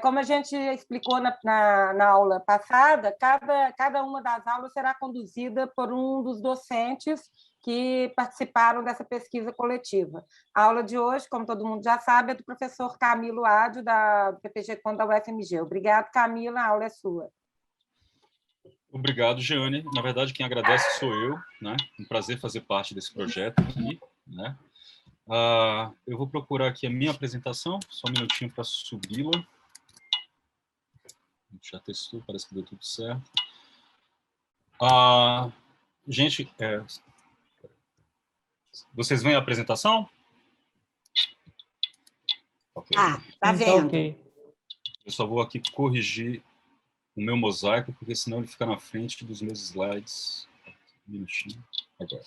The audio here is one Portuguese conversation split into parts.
Como a gente explicou na aula passada, cada uma das aulas será conduzida por um dos docentes que participaram dessa pesquisa coletiva. A aula de hoje, como todo mundo já sabe, é do professor Camilo Ádio, do PPG-Com da UFMG. Obrigado, Camila, a aula é sua. Obrigado, Jeane. Na verdade, quem agradece sou eu, né? Um prazer fazer parte desse projeto aqui, né? Eu vou procurar aqui a minha apresentação, só um minutinho para subi-la. Já testou, parece que deu tudo certo. Gente, vocês veem a apresentação? Ok. Tá vendo. Okay. Eu só vou aqui corrigir o meu mosaico, porque senão ele fica na frente dos meus slides. Um minutinho. Agora.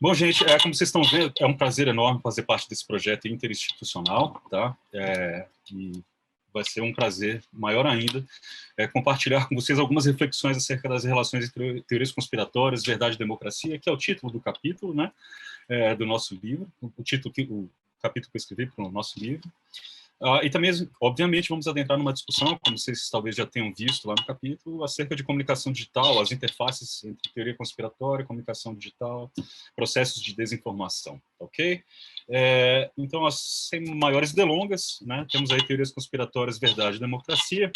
Bom, gente, como vocês estão vendo, é um prazer enorme fazer parte desse projeto interinstitucional, tá? E vai ser um prazer maior ainda compartilhar com vocês algumas reflexões acerca das relações entre teorias conspiratórias, verdade e democracia, que é o título do capítulo, né, do nosso livro, o capítulo que eu escrevi para o nosso livro. E também, obviamente, vamos adentrar numa discussão, como vocês talvez já tenham visto lá no capítulo, acerca de comunicação digital, as interfaces entre teoria conspiratória, comunicação digital, processos de desinformação, ok? Então, sem maiores delongas, né, temos aí teorias conspiratórias, verdade e democracia,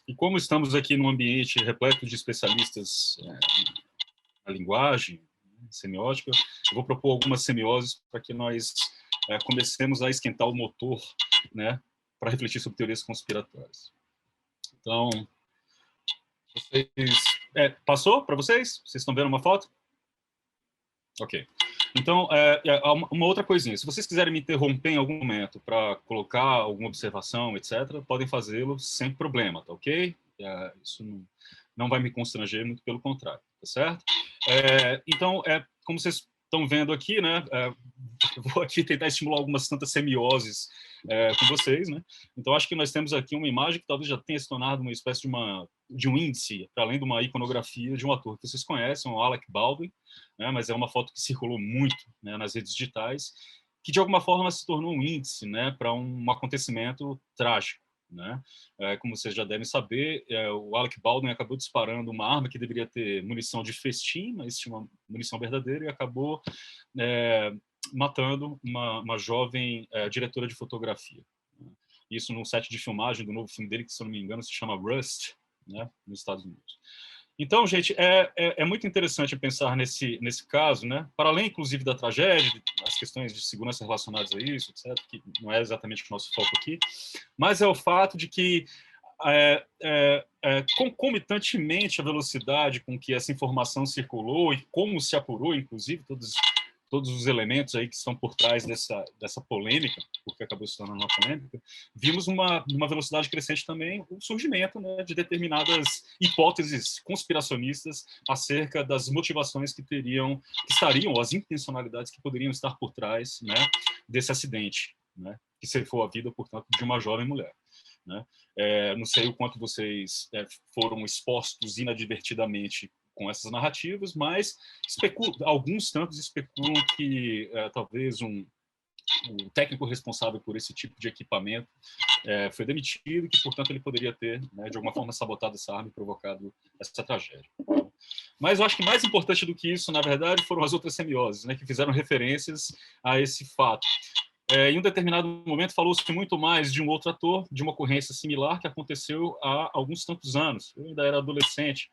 e como estamos aqui num ambiente repleto de especialistas na linguagem, semiótica, eu vou propor algumas semioses para que nós comecemos a esquentar o motor, né, para refletir sobre teorias conspiratórias. Então, passou para vocês? Vocês estão vendo uma foto? Ok. Então, uma outra coisinha. Se vocês quiserem me interromper em algum momento para colocar alguma observação, etc., podem fazê-lo sem problema, tá ok? Isso não vai me constranger, muito pelo contrário, tá certo? Então, como vocês estão vendo aqui, né, eu vou aqui tentar estimular algumas tantas semioses com vocês, né? Então, acho que nós temos aqui uma imagem que talvez já tenha se tornado uma espécie de um índice, para além de uma iconografia de um ator que vocês conhecem, o Alec Baldwin, né? Mas é uma foto que circulou muito, né, nas redes digitais, que de alguma forma se tornou um índice, né, para um acontecimento trágico. Né? Como vocês já devem saber, o Alec Baldwin acabou disparando uma arma que deveria ter munição de festim, mas tinha uma munição verdadeira, e acabou matando uma jovem diretora de fotografia. Isso no set de filmagem do novo filme dele, que, se eu não me engano, se chama Rust, né, nos Estados Unidos. Então, gente, é muito interessante pensar nesse caso, né? Para além, inclusive, da tragédia, as questões de segurança relacionadas a isso, etc., que não é exatamente o nosso foco aqui, mas é o fato de que, concomitantemente à velocidade com que essa informação circulou e como se apurou, inclusive, todos os elementos aí que estão por trás dessa polêmica, porque acabou se tornando uma polêmica, vimos numa velocidade crescente também o surgimento, né, de determinadas hipóteses conspiracionistas acerca das motivações que estariam, ou as intencionalidades que poderiam estar por trás, né, desse acidente, né, que ceifou a vida, portanto, de uma jovem mulher. Né? Não sei o quanto vocês foram expostos inadvertidamente com essas narrativas, mas alguns tantos especulam que talvez o técnico responsável por esse tipo de equipamento foi demitido, que, portanto, ele poderia ter, né, de alguma forma, sabotado essa arma e provocado essa tragédia. Mas eu acho que mais importante do que isso, na verdade, foram as outras semioses, né, que fizeram referências a esse fato. Em um determinado momento, falou-se muito mais de um outro ator, de uma ocorrência similar que aconteceu há alguns tantos anos. Eu ainda era adolescente.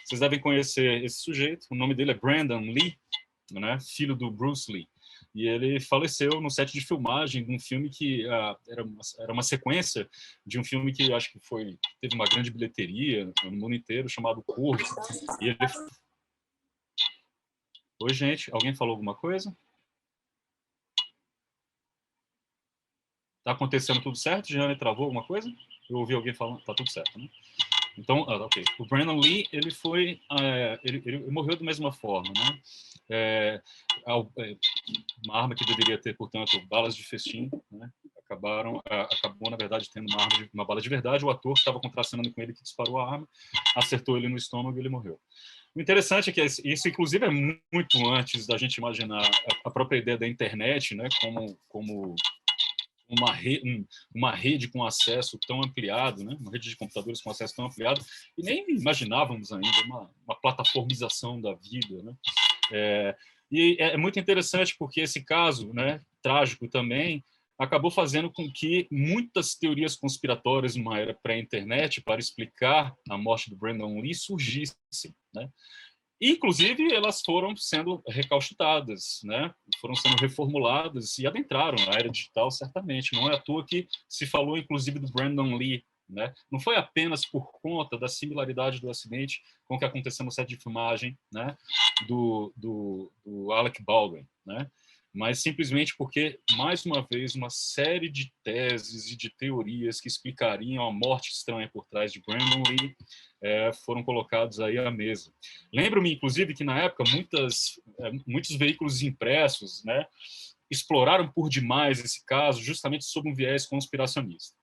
Vocês devem conhecer esse sujeito. O nome dele é Brandon Lee, né, filho do Bruce Lee. E ele faleceu no set de filmagem de um filme que era uma sequência de um filme que acho que teve uma grande bilheteria no mundo inteiro, chamado Corvo. E ele... Oi, gente. Alguém falou alguma coisa? Tá acontecendo tudo certo? Jeane travou alguma coisa? Eu ouvi alguém falando, tá tudo certo, né? Então, ok. O Brandon Lee, ele morreu da mesma forma, né? Uma arma que deveria ter, portanto, balas de festim, né? Acabou, na verdade, tendo uma bala de verdade. O ator que estava contracenando com ele, que disparou a arma, acertou ele no estômago e ele morreu. O interessante é que isso, inclusive, é muito antes da gente imaginar a própria ideia da internet, né? Como uma rede com acesso tão ampliado, né? Uma rede de computadores com acesso tão ampliado, e nem imaginávamos ainda uma plataformização da vida, né? E é muito interessante porque esse caso, né, trágico também, acabou fazendo com que muitas teorias conspiratórias numa era pré-internet para explicar a morte do Brandon Lee surgissem, né? Inclusive, elas foram sendo recauchutadas, né? Foram sendo reformuladas e adentraram a era digital, certamente. Não é à toa que se falou, inclusive, do Brandon Lee, né? Não foi apenas por conta da similaridade do acidente com o que aconteceu no set de filmagem, né? do Alec Baldwin, né? Mas simplesmente porque, mais uma vez, uma série de teses e de teorias que explicariam a morte estranha por trás de Brandon Lee foram colocados aí à mesa. Lembro-me, inclusive, que na época muitos veículos impressos, né, exploraram por demais esse caso justamente sob um viés conspiracionista.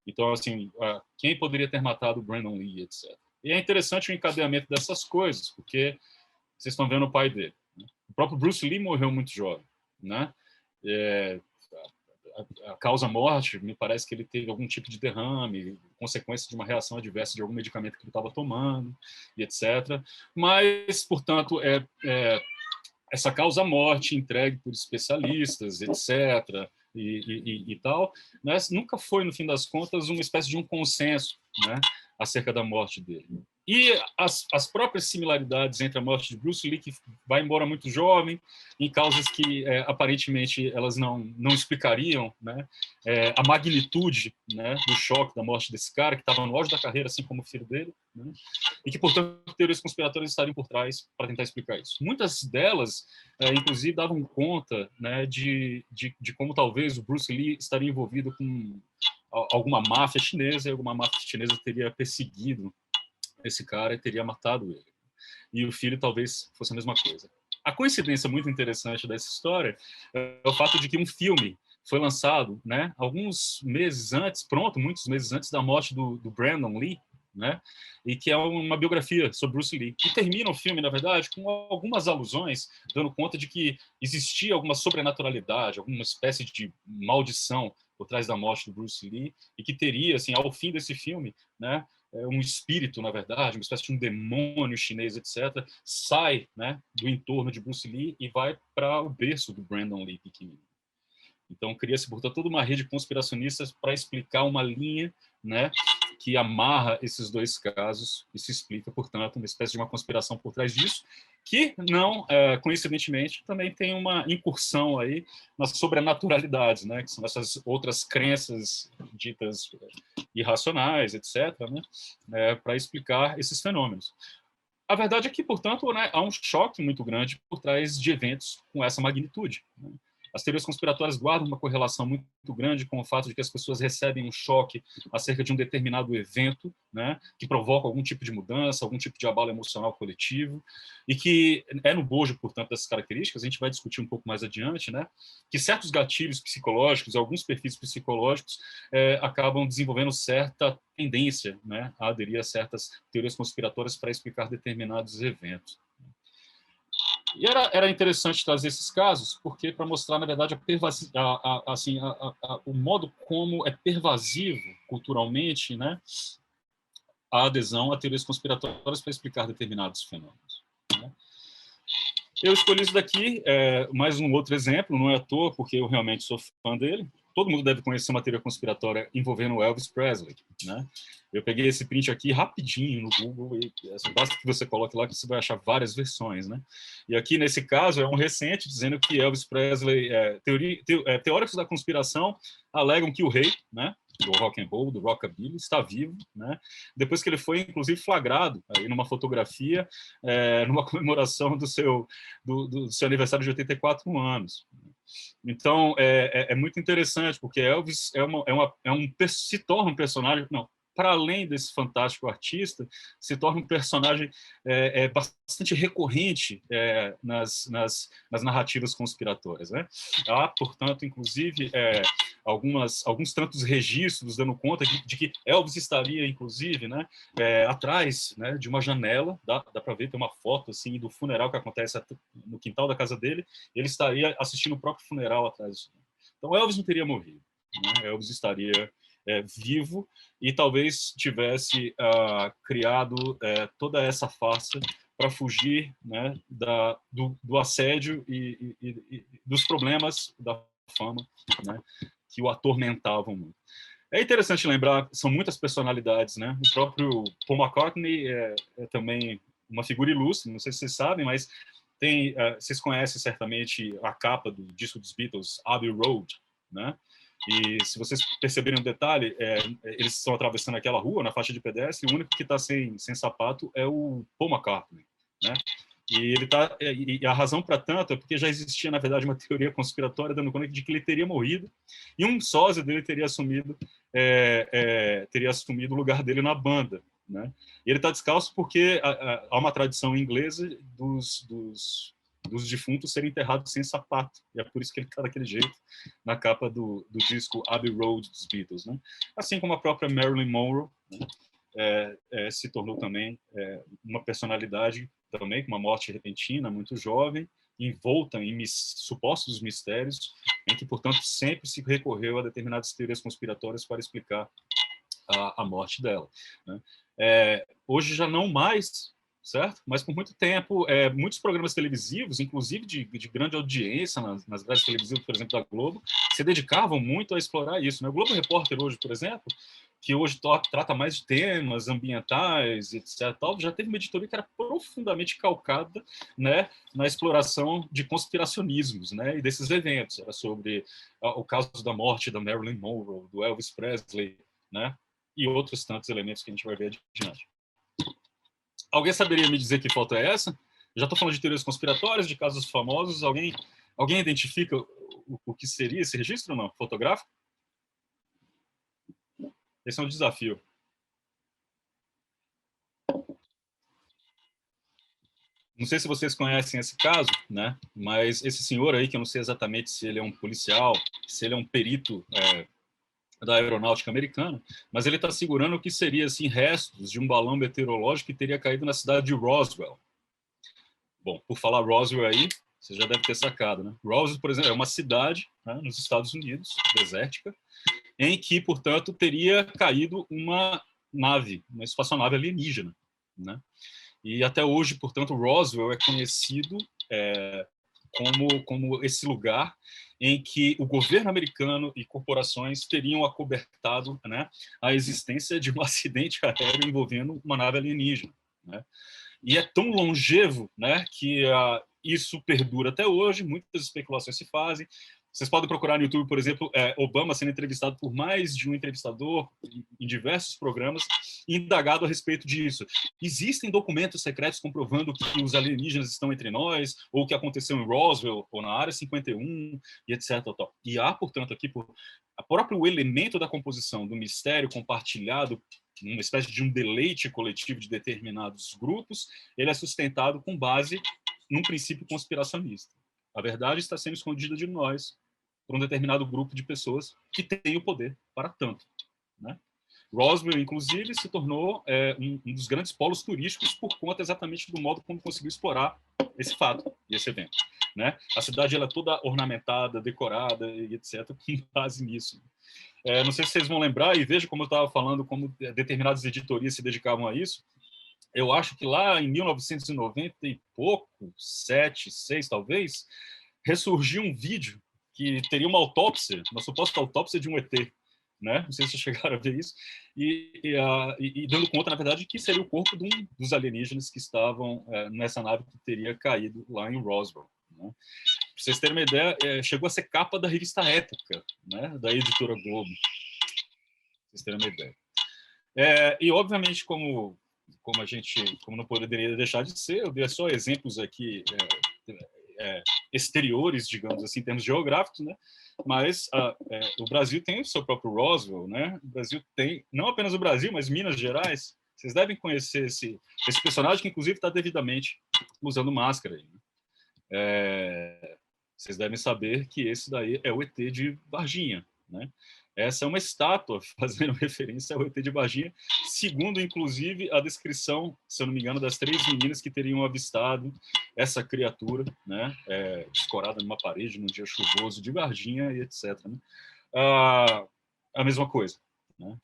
Então, assim, quem poderia ter matado o Brandon Lee, etc. E é interessante o encadeamento dessas coisas, porque vocês estão vendo o pai dele. O próprio Bruce Lee morreu muito jovem, né? A causa-morte, me parece que ele teve algum tipo de derrame, consequência de uma reação adversa de algum medicamento que ele estava tomando, e etc. Mas, portanto, essa causa-morte entregue por especialistas, etc., e tal, né, nunca foi, no fim das contas, uma espécie de um consenso, né, acerca da morte dele. E as próprias similaridades entre a morte de Bruce Lee, que vai embora muito jovem, em causas que aparentemente elas não explicariam, né, a magnitude, né, do choque da morte desse cara, que estava no auge da carreira, assim como o filho dele, né, e que, portanto, teorias conspiratórias estariam por trás para tentar explicar isso. Muitas delas, inclusive, davam conta, né, de como talvez o Bruce Lee estaria envolvido com alguma máfia chinesa, e alguma máfia chinesa teria perseguido esse cara e teria matado ele. E o filho talvez fosse a mesma coisa. A coincidência muito interessante dessa história é o fato de que um filme foi lançado, né, alguns meses antes, muitos meses antes da morte do Brandon Lee, né, e que é uma biografia sobre Bruce Lee. E termina o filme, na verdade, com algumas alusões, dando conta de que existia alguma sobrenaturalidade, alguma espécie de maldição por trás da morte do Bruce Lee, e que teria, assim, ao fim desse filme, né, um espírito, na verdade, uma espécie de um demônio chinês, etc., sai, né, do entorno de Bruce Lee e vai para o berço do Brandon Lee pequenino. Então, cria-se, portanto, toda uma rede de conspiracionistas para explicar uma linha, né, que amarra esses dois casos e se explica, portanto, uma espécie de uma conspiração por trás disso, que não, coincidentemente, também tem uma incursão aí nas sobrenaturalidades, né, que são essas outras crenças ditas irracionais, etc., né, para explicar esses fenômenos. A verdade é que, portanto, né, há um choque muito grande por trás de eventos com essa magnitude, né? As teorias conspiratórias guardam uma correlação muito grande com o fato de que as pessoas recebem um choque acerca de um determinado evento, né, que provoca algum tipo de mudança, algum tipo de abalo emocional coletivo, e que é no bojo, portanto, dessas características, a gente vai discutir um pouco mais adiante, né, que certos gatilhos psicológicos, alguns perfis psicológicos, acabam desenvolvendo certa tendência, né, a aderir a certas teorias conspiratórias para explicar determinados eventos. E era interessante trazer esses casos, porque para mostrar, na verdade, o modo como é pervasivo culturalmente, né, a adesão a teorias conspiratórias para explicar determinados fenômenos, né? Eu escolhi isso daqui, mais um outro exemplo, não é à toa, porque eu realmente sou fã dele. Todo mundo deve conhecer uma teoria conspiratória envolvendo o Elvis Presley, né? Eu peguei esse print aqui rapidinho no Google e basta que você coloque lá que você vai achar várias versões, né? E aqui, nesse caso, é um recente dizendo que Elvis Presley... teóricos da conspiração alegam que o rei, né, do rock and roll, do rockabilly, está vivo, né? Depois que ele foi, inclusive, flagrado aí numa fotografia, numa comemoração do seu aniversário de 84 anos. Então, é muito interessante, porque Elvis se torna um personagem... Não, para além desse fantástico artista, se torna um personagem bastante recorrente nas narrativas conspiratórias, né? Há, portanto, inclusive, alguns tantos registros dando conta de que Elvis estaria, inclusive, né, atrás, né, de uma janela, dá para ver, tem uma foto assim, do funeral que acontece no quintal da casa dele, ele estaria assistindo o próprio funeral atrás. Então, Elvis não teria morrido. né? Elvis estaria vivo e talvez tivesse criado toda essa farsa para fugir, né, do assédio e dos problemas da fama, né, que o atormentavam muito. É interessante lembrar, são muitas personalidades, né? O próprio Paul McCartney é também uma figura ilustre, não sei se vocês sabem, mas vocês conhecem certamente a capa do disco dos Beatles, Abbey Road, né? E se vocês perceberem um detalhe, eles estão atravessando aquela rua na faixa de pedestre, e o único que está sem sapato é o Paul McCartney, né? E a razão para tanto é porque já existia, na verdade, uma teoria conspiratória dando conta de que ele teria morrido e um sósia dele teria assumido o lugar dele na banda, né? E ele está descalço porque há uma tradição inglesa dos defuntos serem enterrados sem sapato, e é por isso que ele está daquele jeito na capa do disco Abbey Road dos Beatles, né? Assim como a própria Marilyn Monroe, né? Se tornou também uma personalidade também com uma morte repentina, muito jovem, envolta em supostos mistérios, em que, portanto, sempre se recorreu a determinadas teorias conspiratórias para explicar a morte dela, né? Hoje já não mais, certo? Mas por muito tempo, muitos programas televisivos, inclusive de grande audiência nas grades televisivas, por exemplo, da Globo, se dedicavam muito a explorar isso, né? O Globo Repórter hoje, por exemplo, que hoje trata mais de temas ambientais, etc., já teve uma editoria que era profundamente calcada, né, na exploração de conspiracionismos, né, e desses eventos. Era sobre o caso da morte da Marilyn Monroe, do Elvis Presley, né, e outros tantos elementos que a gente vai ver adiante. Alguém saberia me dizer que foto é essa? Já estou falando de teorias conspiratórias, de casos famosos. Alguém identifica o que seria esse registro ou não? Fotográfico? Esse é um desafio. Não sei se vocês conhecem esse caso, né? Mas esse senhor aí, que eu não sei exatamente se ele é um policial, se ele é um perito da aeronáutica americana, mas ele está segurando o que seria assim, restos de um balão meteorológico que teria caído na cidade de Roswell. Bom, por falar Roswell aí, você já deve ter sacado, né? Roswell, por exemplo, é uma cidade, né, nos Estados Unidos, desértica, em que, portanto, teria caído uma espaçonave alienígena, né? E até hoje, portanto, Roswell é conhecido como esse lugar em que o governo americano e corporações teriam acobertado, né, a existência de um acidente aéreo envolvendo uma nave alienígena, né? E é tão longevo, né, que isso perdura até hoje, muitas especulações se fazem. Vocês podem procurar no YouTube, por exemplo, Obama sendo entrevistado por mais de um entrevistador em diversos programas, indagado a respeito disso. Existem documentos secretos comprovando que os alienígenas estão entre nós, ou o que aconteceu em Roswell, ou na Área 51, e etc. E há, portanto, aqui, o próprio elemento da composição do mistério compartilhado, uma espécie de um deleite coletivo de determinados grupos, ele é sustentado com base num princípio conspiracionista. A verdade está sendo escondida de nós por um determinado grupo de pessoas que tem o poder para tanto, né? Roswell, inclusive, se tornou um dos grandes polos turísticos por conta exatamente do modo como conseguiu explorar esse fato e esse evento, né? A cidade ela é toda ornamentada, decorada e etc., com base nisso. Não sei se vocês vão lembrar, e veja como eu estava falando, como determinadas editorias se dedicavam a isso. Eu acho que lá em 1990 e pouco, 7, 6 talvez, ressurgiu um vídeo que teria uma suposta autópsia de um ET, né? Não sei se vocês chegaram a ver isso, e dando conta, na verdade, que seria o corpo de um dos alienígenas que estavam nessa nave que teria caído lá em Roswell, né? Para vocês terem uma ideia, chegou a ser capa da revista Época, né? Da editora Globo. Para vocês terem uma ideia. E, obviamente, como não poderia deixar de ser, eu dei só exemplos aqui exteriores, digamos assim, em termos geográficos, né? Mas o Brasil tem o seu próprio Roswell, né? O Brasil tem, não apenas o Brasil, mas Minas Gerais. Vocês devem conhecer esse personagem que, inclusive, está devidamente usando máscara aí, né? Vocês devem saber que esse daí é o ET de Varginha, né? Essa é uma estátua fazendo referência ao ET de Varginha, segundo, inclusive, a descrição, se eu não me engano, das 3 meninas que teriam avistado essa criatura, né, escorada numa parede num dia chuvoso de Varginha e etc., né? a mesma coisa, né?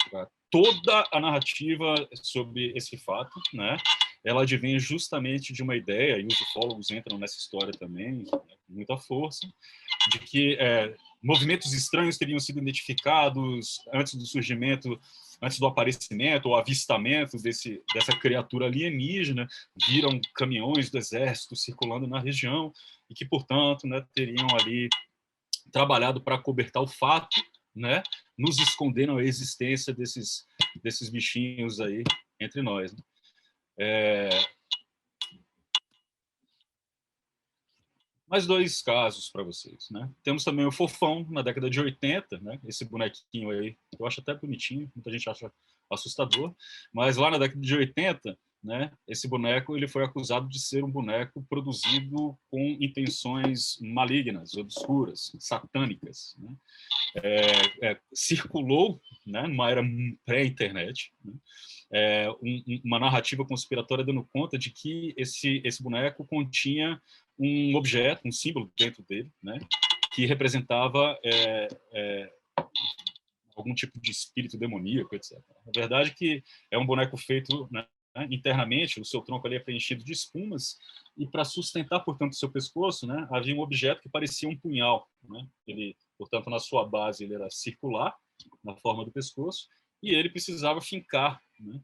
Toda a narrativa sobre esse fato, né, ela advém justamente de uma ideia, e os ufólogos entram nessa história também, com muita força, de que movimentos estranhos teriam sido identificados antes do surgimento, antes do aparecimento ou avistamento dessa criatura alienígena, viram caminhões do exército circulando na região, e que, portanto, né, teriam ali trabalhado para cobertar o fato, né, nos esconderam a existência desses bichinhos aí entre nós, né? Mais 2 casos para vocês, né? Temos também o Fofão, na década de 80, né? Esse bonequinho aí, eu acho até bonitinho, muita gente acha assustador, mas lá na década de 80, né, esse boneco ele foi acusado de ser um boneco produzido com intenções malignas, obscuras, satânicas, né? Circulou, né, numa era pré-internet, né, uma narrativa conspiratória dando conta de que esse boneco continha um objeto, um símbolo dentro dele, né, que representava algum tipo de espírito demoníaco, etc. A verdade é que é um boneco feito, né, internamente, o seu tronco ali é preenchido de espumas, e para sustentar, portanto, o seu pescoço, né, havia um objeto que parecia um punhal, né? Ele, portanto, na sua base ele era circular, na forma do pescoço, e ele precisava fincar, né,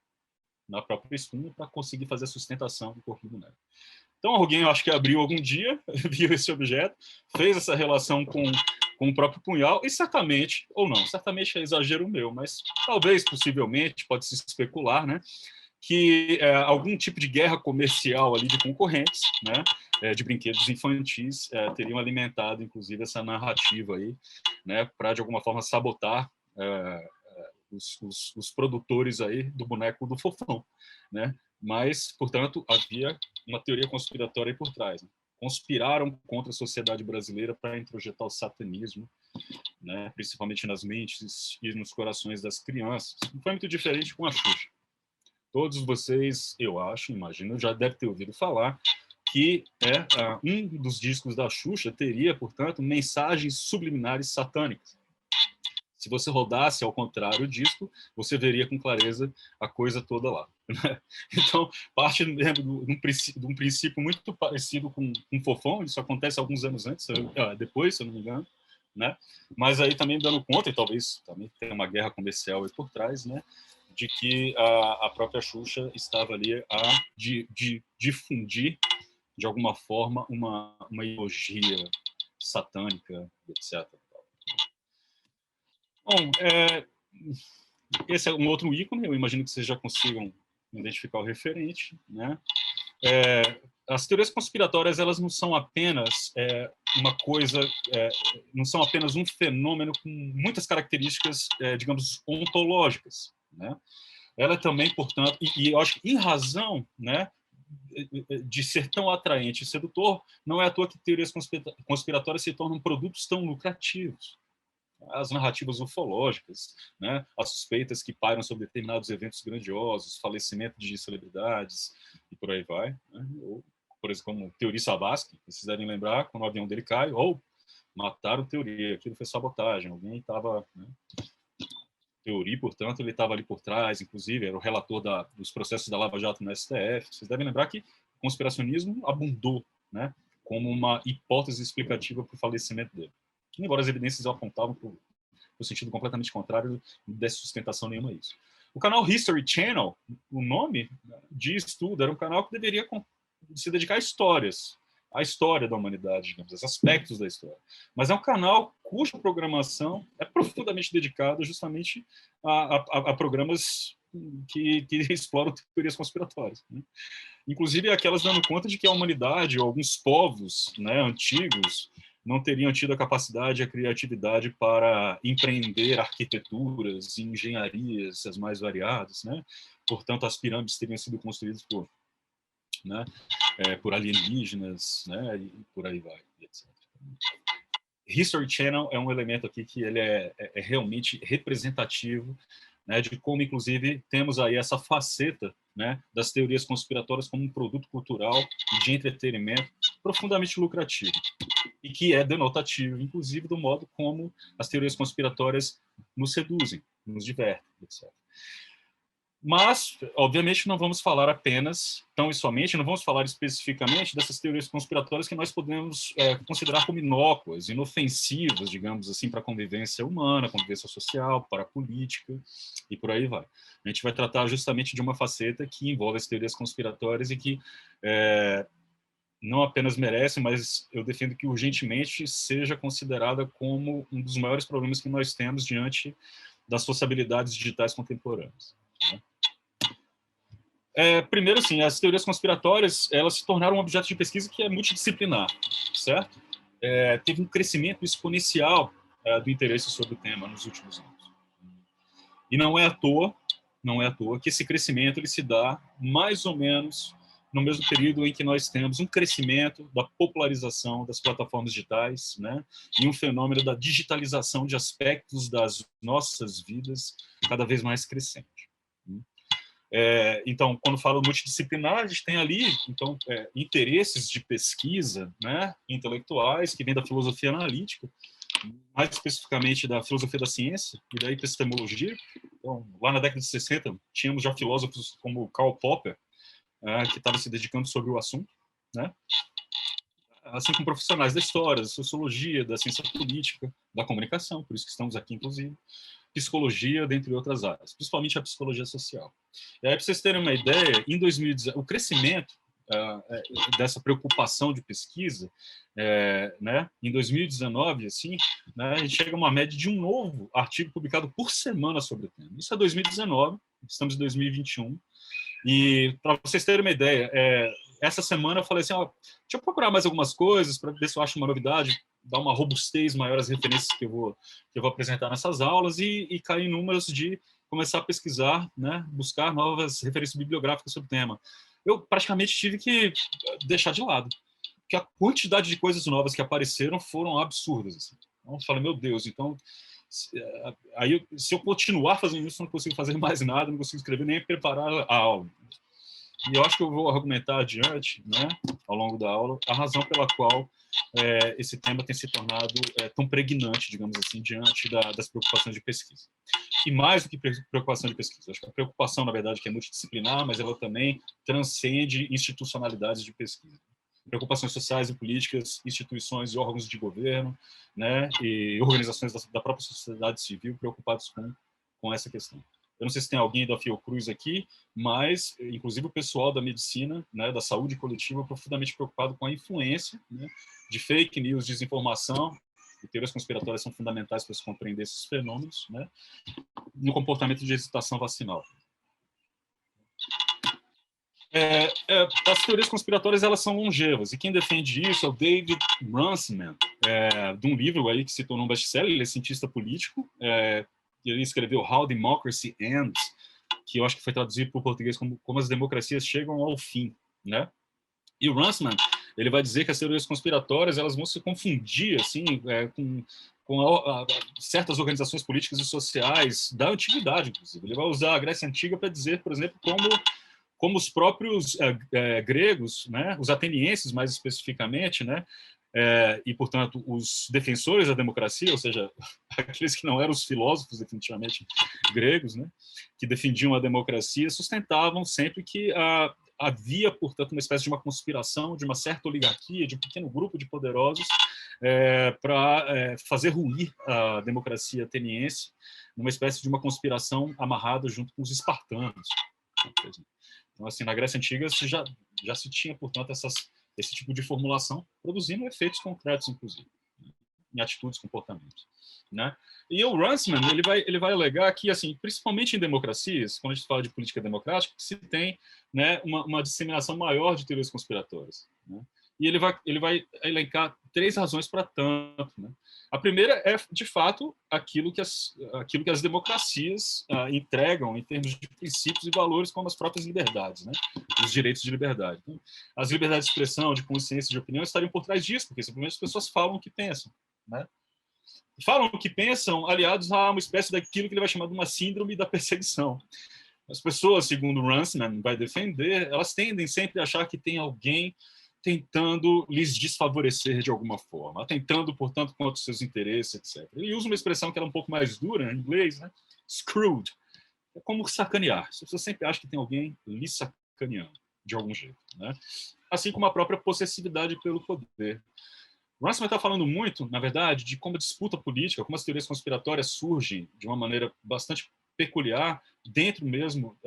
na própria espuma para conseguir fazer a sustentação do corpo do boneco. Então alguém, eu acho que abriu algum dia, viu esse objeto, fez essa relação com o próprio punhal, e certamente, ou não, certamente é exagero meu, mas talvez, possivelmente, pode-se especular, né, que algum tipo de guerra comercial ali de concorrentes, né, de brinquedos infantis, teriam alimentado, inclusive, essa narrativa aí, né, para, de alguma forma, sabotar os produtores aí do boneco do Fofão, né? Mas, portanto, havia uma teoria conspiratória aí por trás, né? Conspiraram contra a sociedade brasileira para introjetar o satanismo, né, principalmente nas mentes e nos corações das crianças. Não foi muito diferente com a Xuxa. Todos vocês, eu acho, imagino, já devem ter ouvido falar que um dos discos da Xuxa teria, portanto, mensagens subliminares satânicas. Se você rodasse ao contrário o disco, você veria com clareza a coisa toda lá. Então, parte de um princípio muito parecido com Fofão, isso acontece alguns anos antes, depois, se eu não me engano, né? Mas aí também dando conta, e talvez também tenha uma guerra comercial aí por trás, né, de que a própria Xuxa estava ali a difundir, de alguma forma, uma ideologia satânica, etc. Bom, esse é um outro ícone, eu imagino que vocês já consigam identificar o referente, né? As teorias conspiratórias, elas não são apenas uma coisa, não são apenas um fenômeno com muitas características, digamos, ontológicas, né? Ela também, portanto, e eu acho que em razão, né, de ser tão atraente e sedutor, não é à toa que teorias conspiratórias se tornam produtos tão lucrativos. As narrativas ufológicas, né, as suspeitas que pairam sobre determinados eventos grandiosos, falecimento de celebridades e por aí vai, né? Ou, por exemplo, como Teori Savasky, vocês devem lembrar, quando o avião dele cai, ou mataram Teori, aquilo foi sabotagem, alguém estava, né? Teori, portanto, ele estava ali por trás, inclusive, era o relator dos processos da Lava Jato no STF. Vocês devem lembrar que o conspiracionismo abundou, né, como uma hipótese explicativa para o falecimento dele. Embora as evidências apontavam para o sentido completamente contrário, não desse sustentação nenhuma a isso. O canal History Channel, o nome diz tudo, era um canal que deveria se dedicar a histórias, a história da humanidade, digamos, os aspectos da história. Mas é um canal cuja programação é profundamente dedicada justamente a programas que exploram teorias conspiratórias, né? Inclusive aquelas dando conta de que a humanidade, ou alguns povos, né, antigos, não teriam tido a capacidade e a criatividade para empreender arquiteturas e engenharias as mais variadas, né? Portanto, as pirâmides teriam sido construídas por, né, por alienígenas, né, e por aí vai, etc. History Channel é um elemento aqui que ele é realmente representativo, né, de como, inclusive, temos aí essa faceta, né, das teorias conspiratórias como um produto cultural e de entretenimento profundamente lucrativo. e que é denotativo, inclusive, do modo como as teorias conspiratórias nos seduzem, nos divertem, etc. Mas, obviamente, não vamos falar apenas, tão e somente, não vamos falar especificamente dessas teorias conspiratórias que nós podemos considerar como inócuas, inofensivas, digamos assim, para a convivência humana, convivência social, para a política, e por aí vai. A gente vai tratar justamente de uma faceta que envolve as teorias conspiratórias e que não apenas merece, mas eu defendo que urgentemente seja considerada como um dos maiores problemas que nós temos diante das sociabilidades digitais contemporâneas. Né? Primeiro, assim, as teorias conspiratórias, elas se tornaram um objeto de pesquisa que é multidisciplinar, certo? Teve um crescimento exponencial do interesse sobre o tema nos últimos anos. E não é à toa que esse crescimento ele se dá mais ou menos no mesmo período em que nós temos um crescimento da popularização das plataformas digitais, né, e um fenômeno da digitalização de aspectos das nossas vidas cada vez mais crescente. Então, quando falo multidisciplinar, a gente tem ali então, interesses de pesquisa, né, intelectuais, que vêm da filosofia analítica, mais especificamente da filosofia da ciência e da epistemologia. Então, lá na década de 60, tínhamos já filósofos como Karl Popper, que estavam se dedicando sobre o assunto, né? Assim como profissionais da história, da sociologia, da ciência política, da comunicação, por isso que estamos aqui, inclusive, psicologia, dentre outras áreas, principalmente a psicologia social. E aí, para vocês terem uma ideia, em 2019, o crescimento dessa preocupação de pesquisa, né, em 2019, assim, né, a gente chega a uma média de um novo artigo publicado por semana sobre o tema. Isso é 2019, estamos em 2021, e para vocês terem uma ideia, essa semana eu falei assim, deixa eu procurar mais algumas coisas para ver se eu acho uma novidade, dar uma robustez maior às referências que eu vou apresentar nessas aulas e cair em números de começar a pesquisar, né, buscar novas referências bibliográficas sobre o tema. Eu praticamente tive que deixar de lado, porque a quantidade de coisas novas que apareceram foram absurdas. Assim. Então, eu falei, meu Deus, então... Aí, se eu continuar fazendo isso, eu não consigo fazer mais nada, não consigo escrever nem preparar a aula. E eu acho que eu vou argumentar adiante, né, ao longo da aula, a razão pela qual esse tema tem se tornado tão pregnante, digamos assim, diante das preocupações de pesquisa. E mais do que preocupação de pesquisa, acho que a preocupação, na verdade, que é multidisciplinar, mas ela também transcende institucionalidades de pesquisa. Preocupações sociais e políticas, instituições e órgãos de governo, né, e organizações da própria sociedade civil preocupados com essa questão. Eu não sei se tem alguém da Fiocruz aqui, mas, inclusive, o pessoal da medicina, né, da saúde coletiva, profundamente preocupado com a influência, né, de fake news, desinformação, e teorias conspiratórias são fundamentais para se compreender esses fenômenos, né, no comportamento de hesitação vacinal. As teorias conspiratórias elas são longevas, e quem defende isso é o David Runciman, de um livro aí que se tornou um best-seller, ele é cientista político, ele escreveu How Democracy Ends, que eu acho que foi traduzido para o português como as democracias chegam ao fim, né? E o Runciman, ele vai dizer que as teorias conspiratórias elas vão se confundir assim, com certas organizações políticas e sociais da antiguidade, inclusive. Ele vai usar a Grécia Antiga para dizer, por exemplo, como os próprios gregos, né, os atenienses mais especificamente, né, e, portanto, os defensores da democracia, ou seja, aqueles que não eram os filósofos definitivamente gregos, né, que defendiam a democracia, sustentavam sempre que havia, portanto, uma espécie de uma conspiração de uma certa oligarquia, de um pequeno grupo de poderosos para fazer ruir a democracia ateniense numa espécie de uma conspiração amarrada junto com os espartanos. Então, assim, na Grécia Antiga já se tinha, portanto, esse tipo de formulação, produzindo efeitos concretos, inclusive, em atitudes, comportamentos, né? E o Runciman, ele vai alegar que, assim, principalmente em democracias, quando a gente fala de política democrática, se tem, né, uma disseminação maior de teorias conspiratórias, né? E ele vai elencar 3 razões para tanto, né? A primeira é, de fato, aquilo que as democracias entregam em termos de princípios e valores, como as próprias liberdades, né? Os direitos de liberdade. Então, as liberdades de expressão, de consciência, de opinião estariam por trás disso, porque simplesmente as pessoas falam o que pensam, né? Falam o que pensam, aliados a uma espécie daquilo que ele vai chamar de uma síndrome da perseguição. As pessoas, segundo Runciman vai defender, elas tendem sempre a achar que tem alguém tentando lhes desfavorecer de alguma forma, atentando, portanto, contra os seus interesses, etc. Ele usa uma expressão que é um pouco mais dura em inglês, né? Screwed. É como sacanear. Você sempre acha que tem alguém lhe sacaneando, de algum jeito, né? Assim como a própria possessividade pelo poder. Russell está falando muito, na verdade, de como a disputa política, como as teorias conspiratórias surgem de uma maneira bastante peculiar dentro mesmo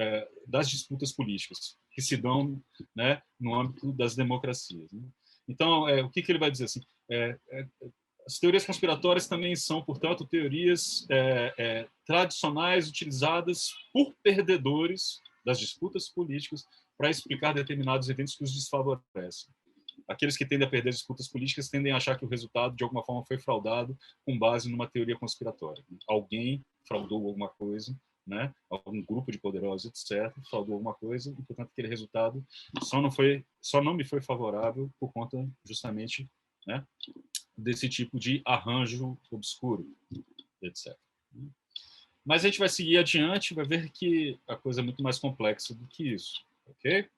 das disputas políticas que se dão, né, no âmbito das democracias. Né? Então, o que ele vai dizer assim? As teorias conspiratórias também são, portanto, teorias tradicionais utilizadas por perdedores das disputas políticas para explicar determinados eventos que os desfavorecem. Aqueles que tendem a perder disputas políticas tendem a achar que o resultado, de alguma forma, foi fraudado com base numa teoria conspiratória. Alguém fraudou alguma coisa, né? Algum grupo de poderosos, etc., fraudou alguma coisa, e, portanto, aquele resultado só não me foi favorável por conta, justamente, né, desse tipo de arranjo obscuro, etc. Mas a gente vai seguir adiante, vai ver que a coisa é muito mais complexa do que isso, ok?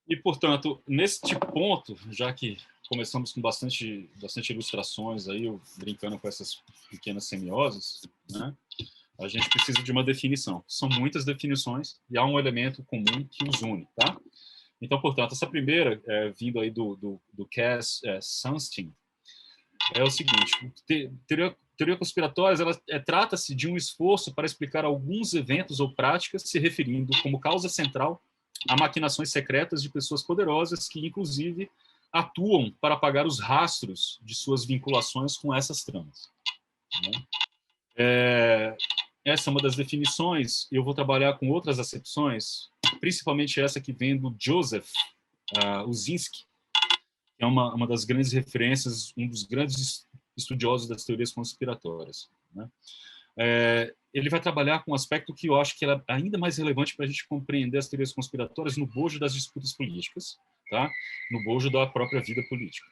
E, portanto, nesse ponto, já que começamos com bastante ilustrações, aí, eu brincando com essas pequenas semioses, né, a gente precisa de uma definição. São muitas definições e há um elemento comum que os une. Tá? Então, portanto, essa primeira, vindo aí do Cass Sunstein, é o seguinte: teoria conspiratória, trata-se de um esforço para explicar alguns eventos ou práticas se referindo como causa central a maquinações secretas de pessoas poderosas que, inclusive, atuam para apagar os rastros de suas vinculações com essas tramas. Né? Essa é uma das definições. Eu vou trabalhar com outras acepções, principalmente essa que vem do Joseph Uzinski, que é uma das grandes referências, um dos grandes estudiosos das teorias conspiratórias. Né? Ele vai trabalhar com um aspecto que eu acho que é ainda mais relevante para a gente compreender as teorias conspiratórias no bojo das disputas políticas, tá? No bojo da própria vida política.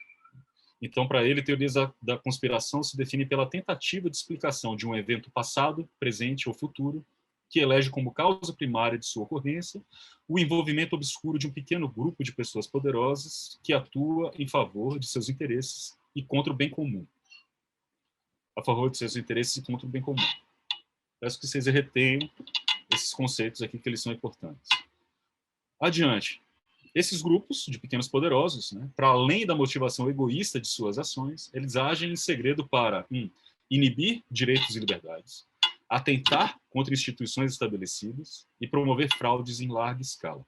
Então, para ele, teorias da conspiração se define pela tentativa de explicação de um evento passado, presente ou futuro, que elege como causa primária de sua ocorrência o envolvimento obscuro de um pequeno grupo de pessoas poderosas que atua em favor de seus interesses e contra o bem comum. A favor de seus interesses e contra o bem comum. Peço que vocês retenham esses conceitos aqui, que eles são importantes. Adiante. Esses grupos de pequenos poderosos, né, para além da motivação egoísta de suas ações, eles agem em segredo para inibir direitos e liberdades, atentar contra instituições estabelecidas e promover fraudes em larga escala.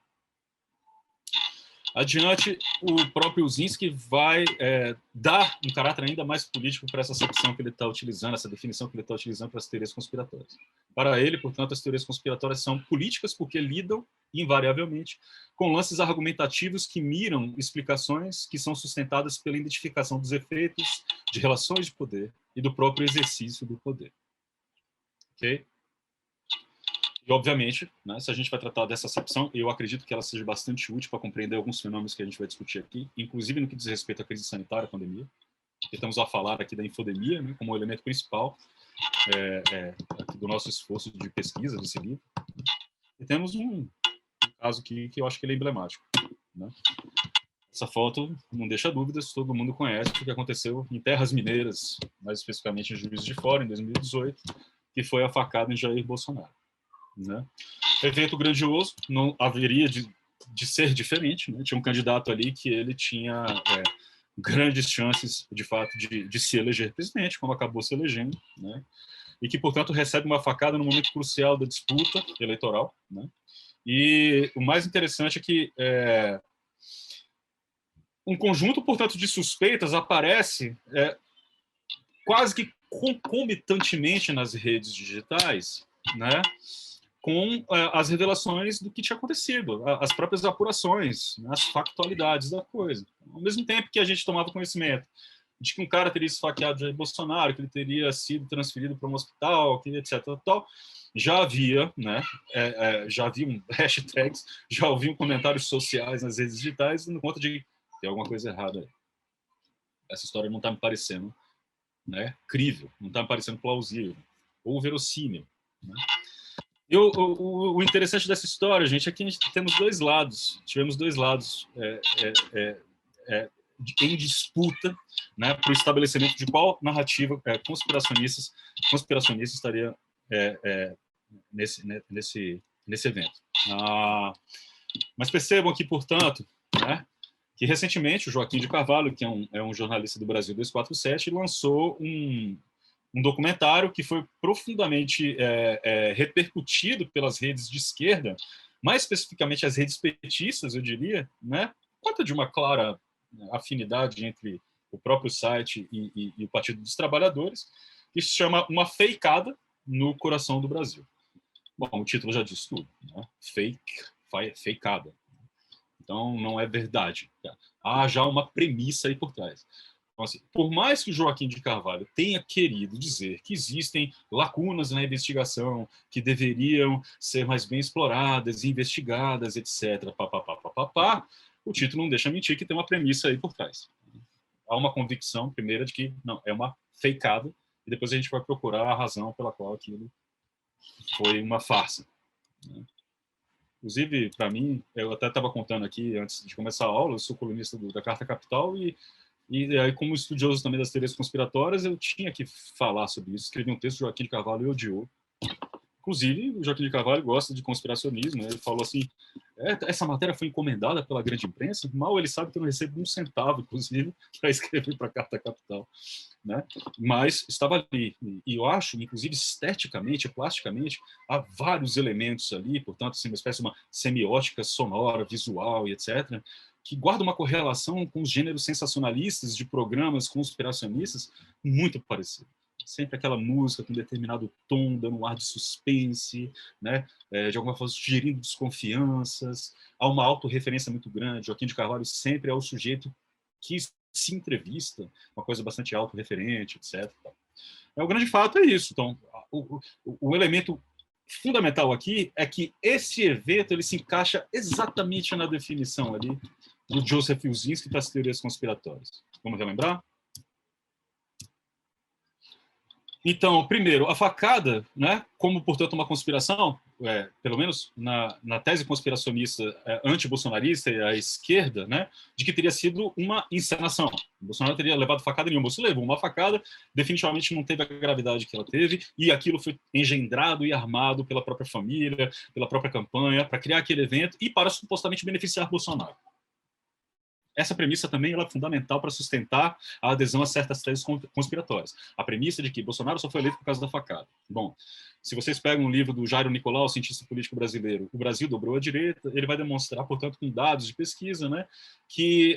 Adiante, o próprio Uzinski vai dar um caráter ainda mais político para essa acepção que ele está utilizando, essa definição que ele está utilizando para as teorias conspiratórias. Para ele, portanto, as teorias conspiratórias são políticas porque lidam, invariavelmente, com lances argumentativos que miram explicações que são sustentadas pela identificação dos efeitos de relações de poder e do próprio exercício do poder. Ok? E, obviamente, né, se a gente vai tratar dessa acepção, eu acredito que ela seja bastante útil para compreender alguns fenômenos que a gente vai discutir aqui, inclusive no que diz respeito à crise sanitária, à pandemia. Estamos a falar aqui da infodemia, né, como elemento principal aqui do nosso esforço de pesquisa desse livro. E temos um caso que eu acho que ele é emblemático. Né? Essa foto não deixa dúvidas, todo mundo conhece o que aconteceu em Terras Mineiras, mais especificamente em Juiz de Fora, em 2018, que foi a facada em Jair Bolsonaro. Né? Evento grandioso, não haveria de ser diferente. Né? Tinha um candidato ali que ele tinha grandes chances, de fato, de se eleger presidente, como acabou se elegendo, né? E que, portanto, recebe uma facada no momento crucial da disputa eleitoral. Né? E o mais interessante é que um conjunto, portanto, de suspeitas aparece quase que concomitantemente nas redes digitais, né? Com as revelações do que tinha acontecido, as próprias apurações, né, as factualidades da coisa. Ao mesmo tempo que a gente tomava conhecimento de que um cara teria esfaqueado Jair Bolsonaro, que ele teria sido transferido para um hospital, que etc. Tal, já havia, né, já haviam hashtags, já haviam comentários sociais nas redes digitais, dando conta de que tem alguma coisa errada aí. Essa história não está me parecendo, né, crível, não está me parecendo plausível ou verossímil. Né? O interessante dessa história, gente, é que a gente temos dois lados. Tivemos dois lados em disputa, né, para o estabelecimento de qual narrativa conspiracionista estaria nesse evento. Mas percebam aqui, portanto, né, que recentemente o Joaquim de Carvalho, que é um jornalista do Brasil 247, lançou um documentário que foi profundamente repercutido pelas redes de esquerda, mais especificamente as redes petistas, eu diria, né, por conta de uma clara afinidade entre o próprio site e o Partido dos Trabalhadores, que se chama Uma Feicada no Coração do Brasil. Bom, o título já diz tudo, né? Feicada. Então, não é verdade. Há já uma premissa aí por trás. Então, assim, por mais que o Joaquim de Carvalho tenha querido dizer que existem lacunas na investigação, que deveriam ser mais bem exploradas, investigadas, etc., o título não deixa mentir que tem uma premissa aí por trás. Há uma convicção, primeira, de que não, é uma feicada, e depois a gente vai procurar a razão pela qual aquilo foi uma farsa. Inclusive, para mim, eu até estava contando aqui, antes de começar a aula, eu sou colunista da Carta Capital, e aí, como estudioso também das teorias conspiratórias, eu tinha que falar sobre isso. Escrevi um texto, Joaquim de Carvalho odiou. Inclusive, o Joaquim de Carvalho gosta de conspiracionismo, né? Ele falou assim, essa matéria foi encomendada pela grande imprensa, mal ele sabe que eu não recebo um centavo, inclusive, para escrever para a Carta Capital. Né? Mas estava ali. E eu acho, inclusive, esteticamente, plasticamente, há vários elementos ali, portanto, assim, uma espécie de uma semiótica sonora, visual e etc., que guarda uma correlação com os gêneros sensacionalistas de programas conspiracionistas muito parecido. Sempre aquela música com determinado tom, dando um ar de suspense, né? De alguma forma sugerindo desconfianças. Há uma autorreferência muito grande. Joaquim de Carvalho sempre é o sujeito que se entrevista, uma coisa bastante autorreferente, etc. O grande fato é isso. Então, o elemento fundamental aqui é que esse evento ele se encaixa exatamente na definição ali do Joseph Wilczynski para as teorias conspiratórias. Vamos relembrar? Então, primeiro, a facada, né, como, portanto, uma conspiração, pelo menos na tese conspiracionista anti-bolsonarista e à esquerda, né, de que teria sido uma encenação. O Bolsonaro teria levado facada nenhuma. Você levou uma facada, definitivamente não teve a gravidade que ela teve, e aquilo foi engendrado e armado pela própria família, pela própria campanha, para criar aquele evento e para supostamente beneficiar Bolsonaro. Essa premissa também ela é fundamental para sustentar a adesão a certas teses conspiratórias. A premissa de que Bolsonaro só foi eleito por causa da facada. Bom, se vocês pegam um livro do Jairo Nicolau, cientista político brasileiro, O Brasil Dobrou a Direita, ele vai demonstrar, portanto, com dados de pesquisa, né, que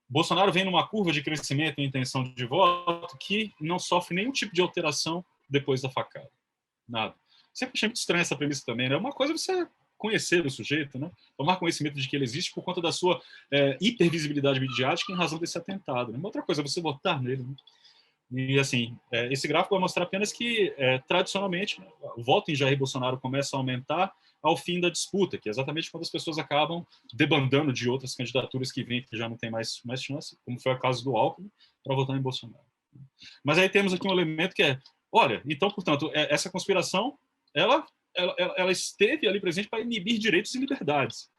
Bolsonaro vem numa curva de crescimento e intenção de voto que não sofre nenhum tipo de alteração depois da facada. Nada. Sempre achei muito estranha essa premissa também, né? Uma coisa é você conhecer o sujeito, né? Tomar conhecimento de que ele existe por conta da sua hipervisibilidade midiática em razão desse atentado. Né? Uma outra coisa é você votar nele. Né? E, assim, esse gráfico vai mostrar apenas que, tradicionalmente, o voto em Jair Bolsonaro começa a aumentar ao fim da disputa, que é exatamente quando as pessoas acabam debandando de outras candidaturas que vêm, que já não tem mais chance, como foi o caso do Alckmin, para votar em Bolsonaro. Mas aí temos aqui um elemento que olha, então, portanto, essa conspiração, ela esteve ali presente para inibir direitos e liberdades.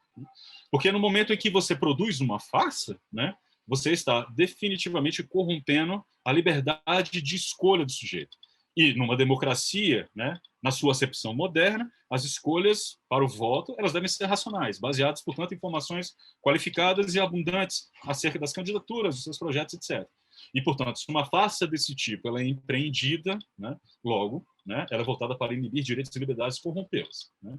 Porque no momento em que você produz uma farsa, né, você está definitivamente corrompendo a liberdade de escolha do sujeito. E numa democracia, né, na sua acepção moderna, as escolhas para o voto elas devem ser racionais, baseadas, portanto, em informações qualificadas e abundantes acerca das candidaturas, dos seus projetos, etc. E, portanto, se uma farsa desse tipo ela é empreendida, né, logo, né, ela é voltada para inibir direitos e liberdades e corrompê-los. Né?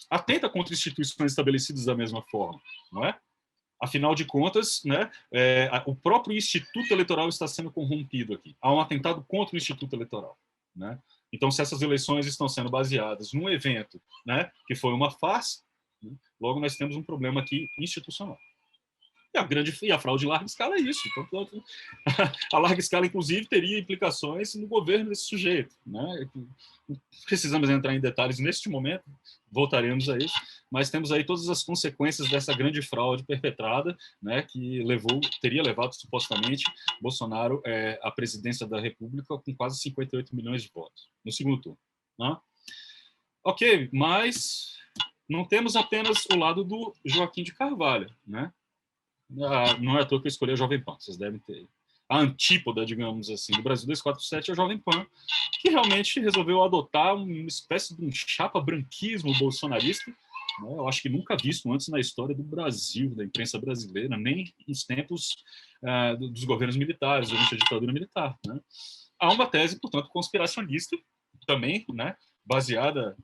Atenta contra instituições estabelecidas da mesma forma, não é? Afinal de contas, né, o próprio Instituto Eleitoral está sendo corrompido aqui. Há um atentado contra o Instituto Eleitoral. Né? Então, se essas eleições estão sendo baseadas num evento, né, que foi uma farsa, né, logo nós temos um problema aqui institucional. E a fraude em larga escala é isso. Então, a larga escala, inclusive, teria implicações no governo desse sujeito. Né? Não precisamos entrar em detalhes neste momento, voltaremos a isso, mas temos aí todas as consequências dessa grande fraude perpetrada, né, que teria levado, supostamente, Bolsonaro à presidência da República com quase 58 milhões de votos, no segundo turno. Né? Ok, mas não temos apenas o lado do Joaquim de Carvalho, né? Não é à toa que eu escolhi a Jovem Pan, vocês devem ter. A antípoda, digamos assim, do Brasil 247 é a Jovem Pan, que realmente resolveu adotar uma espécie de um chapa-branquismo bolsonarista, né? Eu acho que nunca visto antes na história do Brasil, da imprensa brasileira, nem nos tempos dos governos militares, durante a ditadura militar, né? Há uma tese, portanto, conspiracionista também, né, baseada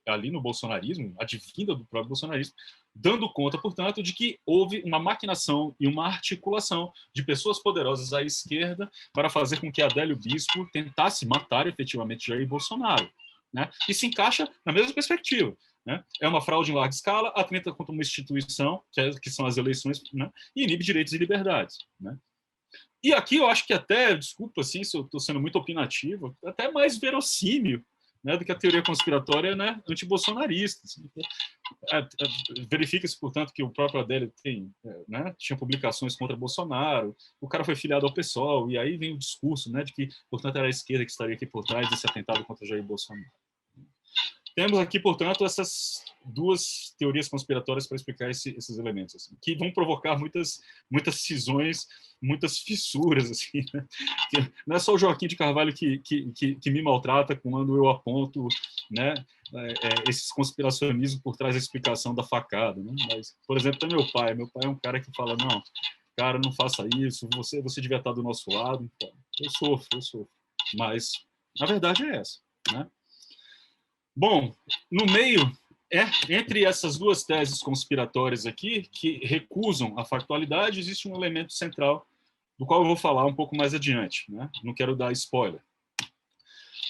ali no bolsonarismo, advinda do próprio bolsonarismo, dando conta, portanto, de que houve uma maquinação e uma articulação de pessoas poderosas à esquerda para fazer com que Adélio Bispo tentasse matar efetivamente Jair Bolsonaro, né? E se encaixa na mesma perspectiva, né? É uma fraude em larga escala, atenta contra uma instituição, que são as eleições, né? E inibe direitos e liberdades, né? E aqui eu acho que até, desculpa assim, se eu estou sendo muito opinativo, até mais verossímil, né, do que a teoria conspiratória, né, antibolsonarista. Assim. Verifica-se, portanto, que o próprio Adélio tinha publicações contra Bolsonaro, o cara foi filiado ao PSOL, e aí vem o discurso, né, de que, portanto, era a esquerda que estaria aqui por trás desse atentado contra Jair Bolsonaro. Temos aqui, portanto, essas duas teorias conspiratórias para explicar esses elementos, assim, que vão provocar muitas cisões, muitas fissuras. Assim, né? Não é só o Joaquim de Carvalho que me maltrata quando eu aponto, né, esses conspiracionismos por trás da explicação da facada. Né? Mas, por exemplo, tem meu pai. Meu pai é um cara que fala, não, cara, não faça isso, você devia estar do nosso lado. Então, eu sofro. Mas a verdade é essa, né? Bom, no meio, entre essas duas teses conspiratórias aqui, que recusam a factualidade, existe um elemento central, do qual eu vou falar um pouco mais adiante, né? Não quero dar spoiler.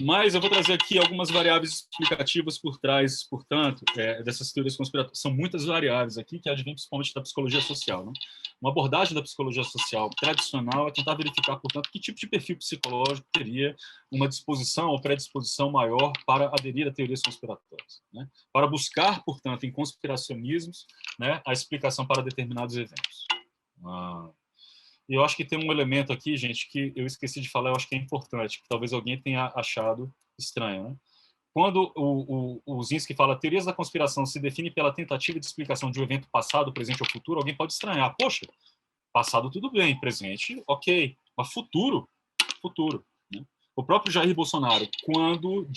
Mas eu vou trazer aqui algumas variáveis explicativas por trás, portanto, dessas teorias conspiratórias. São muitas variáveis aqui que advêm principalmente da psicologia social. Né? Uma abordagem da psicologia social tradicional é tentar verificar, portanto, que tipo de perfil psicológico teria uma disposição ou predisposição maior para aderir a teorias conspiratórias. Né? Para buscar, portanto, em conspiracionismos, né, a explicação para determinados eventos. E eu acho que tem um elemento aqui, gente, que eu esqueci de falar, eu acho que é importante, que talvez alguém tenha achado estranho. Né? Quando o Zinski fala teorias da conspiração se define pela tentativa de explicação de um evento passado, presente ou futuro, alguém pode estranhar. Poxa, passado tudo bem, presente, ok, mas futuro. Né? O próprio Jair Bolsonaro, quando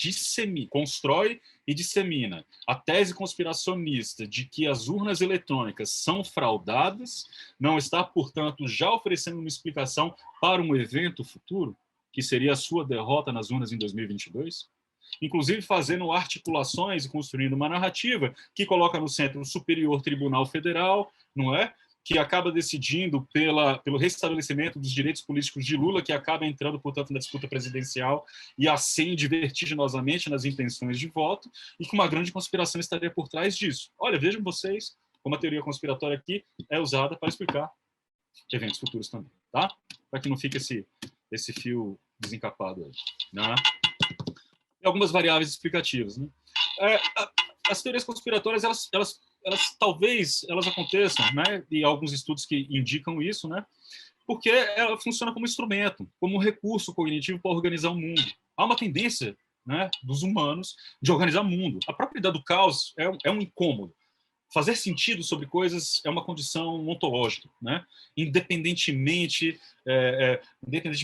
constrói e dissemina a tese conspiracionista de que as urnas eletrônicas são fraudadas, não está, portanto, já oferecendo uma explicação para um evento futuro, que seria a sua derrota nas urnas em 2022? Inclusive fazendo articulações e construindo uma narrativa que coloca no centro o Superior Tribunal Federal, não é? Que acaba decidindo pelo restabelecimento dos direitos políticos de Lula, que acaba entrando, portanto, na disputa presidencial e ascende vertiginosamente nas intenções de voto, e que uma grande conspiração estaria por trás disso. Olha, vejam vocês como a teoria conspiratória aqui é usada para explicar eventos futuros também, tá? Para que não fique esse fio desencapado aí, né? E algumas variáveis explicativas, né? As teorias conspiratórias, elas talvez aconteçam, né? E alguns estudos que indicam isso, né? Porque ela funciona como instrumento, como um recurso cognitivo para organizar o mundo. Há uma tendência, né, dos humanos de organizar o mundo. A própria ideia do caos é um incômodo. Fazer sentido sobre coisas é uma condição ontológica, né? Independentemente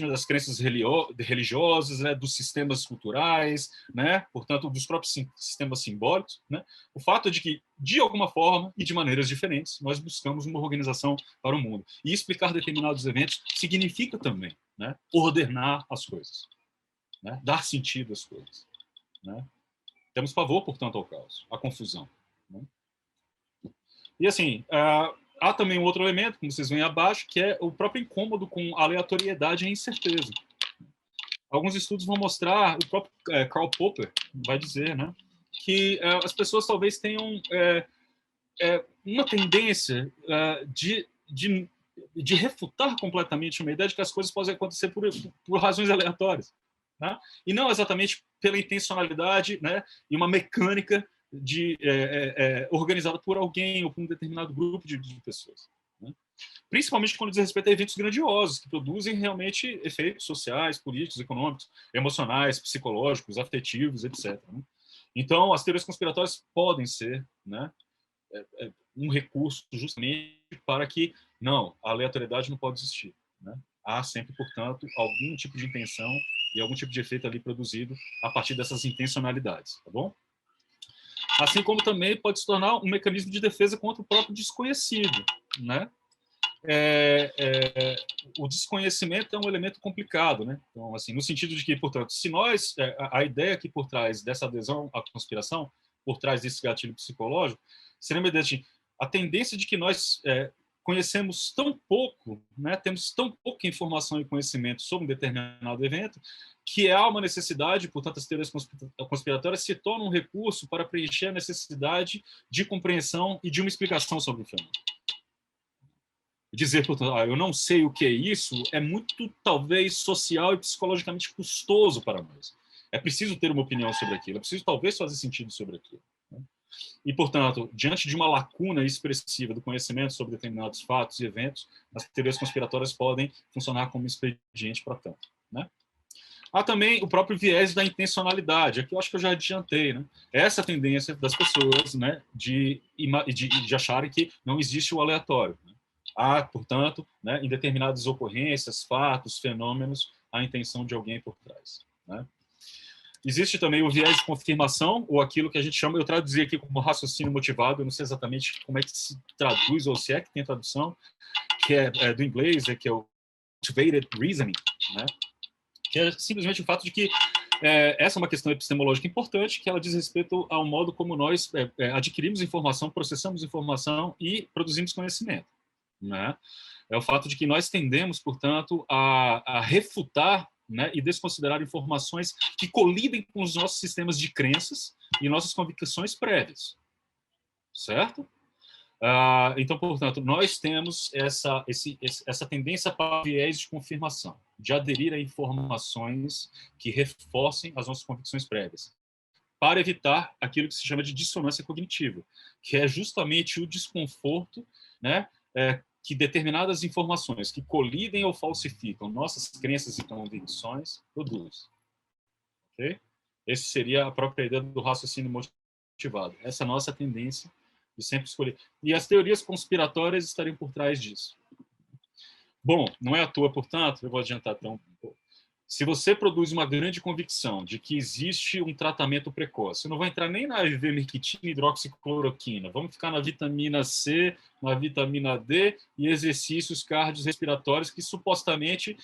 das crenças religiosas, né? Dos sistemas culturais, né? Portanto, dos próprios sistemas simbólicos, né? O fato é de que, de alguma forma e de maneiras diferentes, nós buscamos uma organização para o mundo. E explicar determinados eventos significa também, né, ordenar as coisas, né? Dar sentido às coisas, né? Temos pavor, portanto, ao caos, à confusão, né? E assim, há também um outro elemento, como vocês veem abaixo, que é o próprio incômodo com aleatoriedade e incerteza. Alguns estudos vão mostrar, o próprio Karl Popper vai dizer, né, que as pessoas talvez tenham uma tendência de refutar completamente uma ideia de que as coisas podem acontecer por razões aleatórias, né? E não exatamente pela intencionalidade, né, e uma mecânica organizada por alguém ou por um determinado grupo de pessoas, né? Principalmente quando diz respeito a eventos grandiosos, que produzem realmente efeitos sociais, políticos, econômicos, emocionais, psicológicos, afetivos, etc. Né? Então, as teorias conspiratórias podem ser, né, um recurso justamente para que, não, a aleatoriedade não pode existir, né? Há sempre, portanto, algum tipo de intenção e algum tipo de efeito ali produzido a partir dessas intencionalidades, tá bom? Assim como também pode se tornar um mecanismo de defesa contra o próprio desconhecido, né? O desconhecimento é um elemento complicado, né? Então, assim, no sentido de que, portanto, se nós, a ideia aqui por trás dessa adesão à conspiração, por trás desse gatilho psicológico, seria uma ideia de a tendência de que nós conhecemos tão pouco, né? Temos tão pouca informação e conhecimento sobre um determinado evento, que há uma necessidade, portanto, as teorias conspiratórias se tornam um recurso para preencher a necessidade de compreensão e de uma explicação sobre o fenômeno. Dizer, portanto, eu não sei o que é isso, é muito, talvez, social e psicologicamente custoso para nós. É preciso ter uma opinião sobre aquilo, é preciso, talvez, fazer sentido sobre aquilo. Né? E, portanto, diante de uma lacuna expressiva do conhecimento sobre determinados fatos e eventos, as teorias conspiratórias podem funcionar como expediente para tanto. Né? Há também o próprio viés da intencionalidade, aqui eu acho que eu já adiantei, né? Essa tendência das pessoas, né, de acharem que não existe o aleatório. Né? Há, portanto, né, em determinadas ocorrências, fatos, fenômenos, a intenção de alguém por trás. Né? Existe também o viés de confirmação, ou aquilo que a gente chama, eu traduzi aqui como raciocínio motivado, eu não sei exatamente como é que se traduz, ou se é que tem tradução, que é do inglês, que é o motivated reasoning, né? Que é simplesmente o fato de que essa é uma questão epistemológica importante, que ela diz respeito ao modo como nós adquirimos informação, processamos informação e produzimos conhecimento. Né? É o fato de que nós tendemos, portanto, a refutar, né, e desconsiderar informações que colidem com os nossos sistemas de crenças e nossas convicções prévias. Certo? Então, portanto, nós temos essa tendência para viés de confirmação, de aderir a informações que reforcem as nossas convicções prévias, para evitar aquilo que se chama de dissonância cognitiva, que é justamente o desconforto, né, que determinadas informações que colidem ou falsificam nossas crenças e convicções produzem. Okay? Esse seria a própria ideia do raciocínio motivado. Essa é a nossa tendência de sempre escolher. E as teorias conspiratórias estariam por trás disso. Bom, não é à toa, portanto, eu vou adiantar então um pouco. Se você produz uma grande convicção de que existe um tratamento precoce, eu não vou entrar nem na ivermectina e hidroxicloroquina, vamos ficar na vitamina C, na vitamina D e exercícios cardiorrespiratórios que supostamente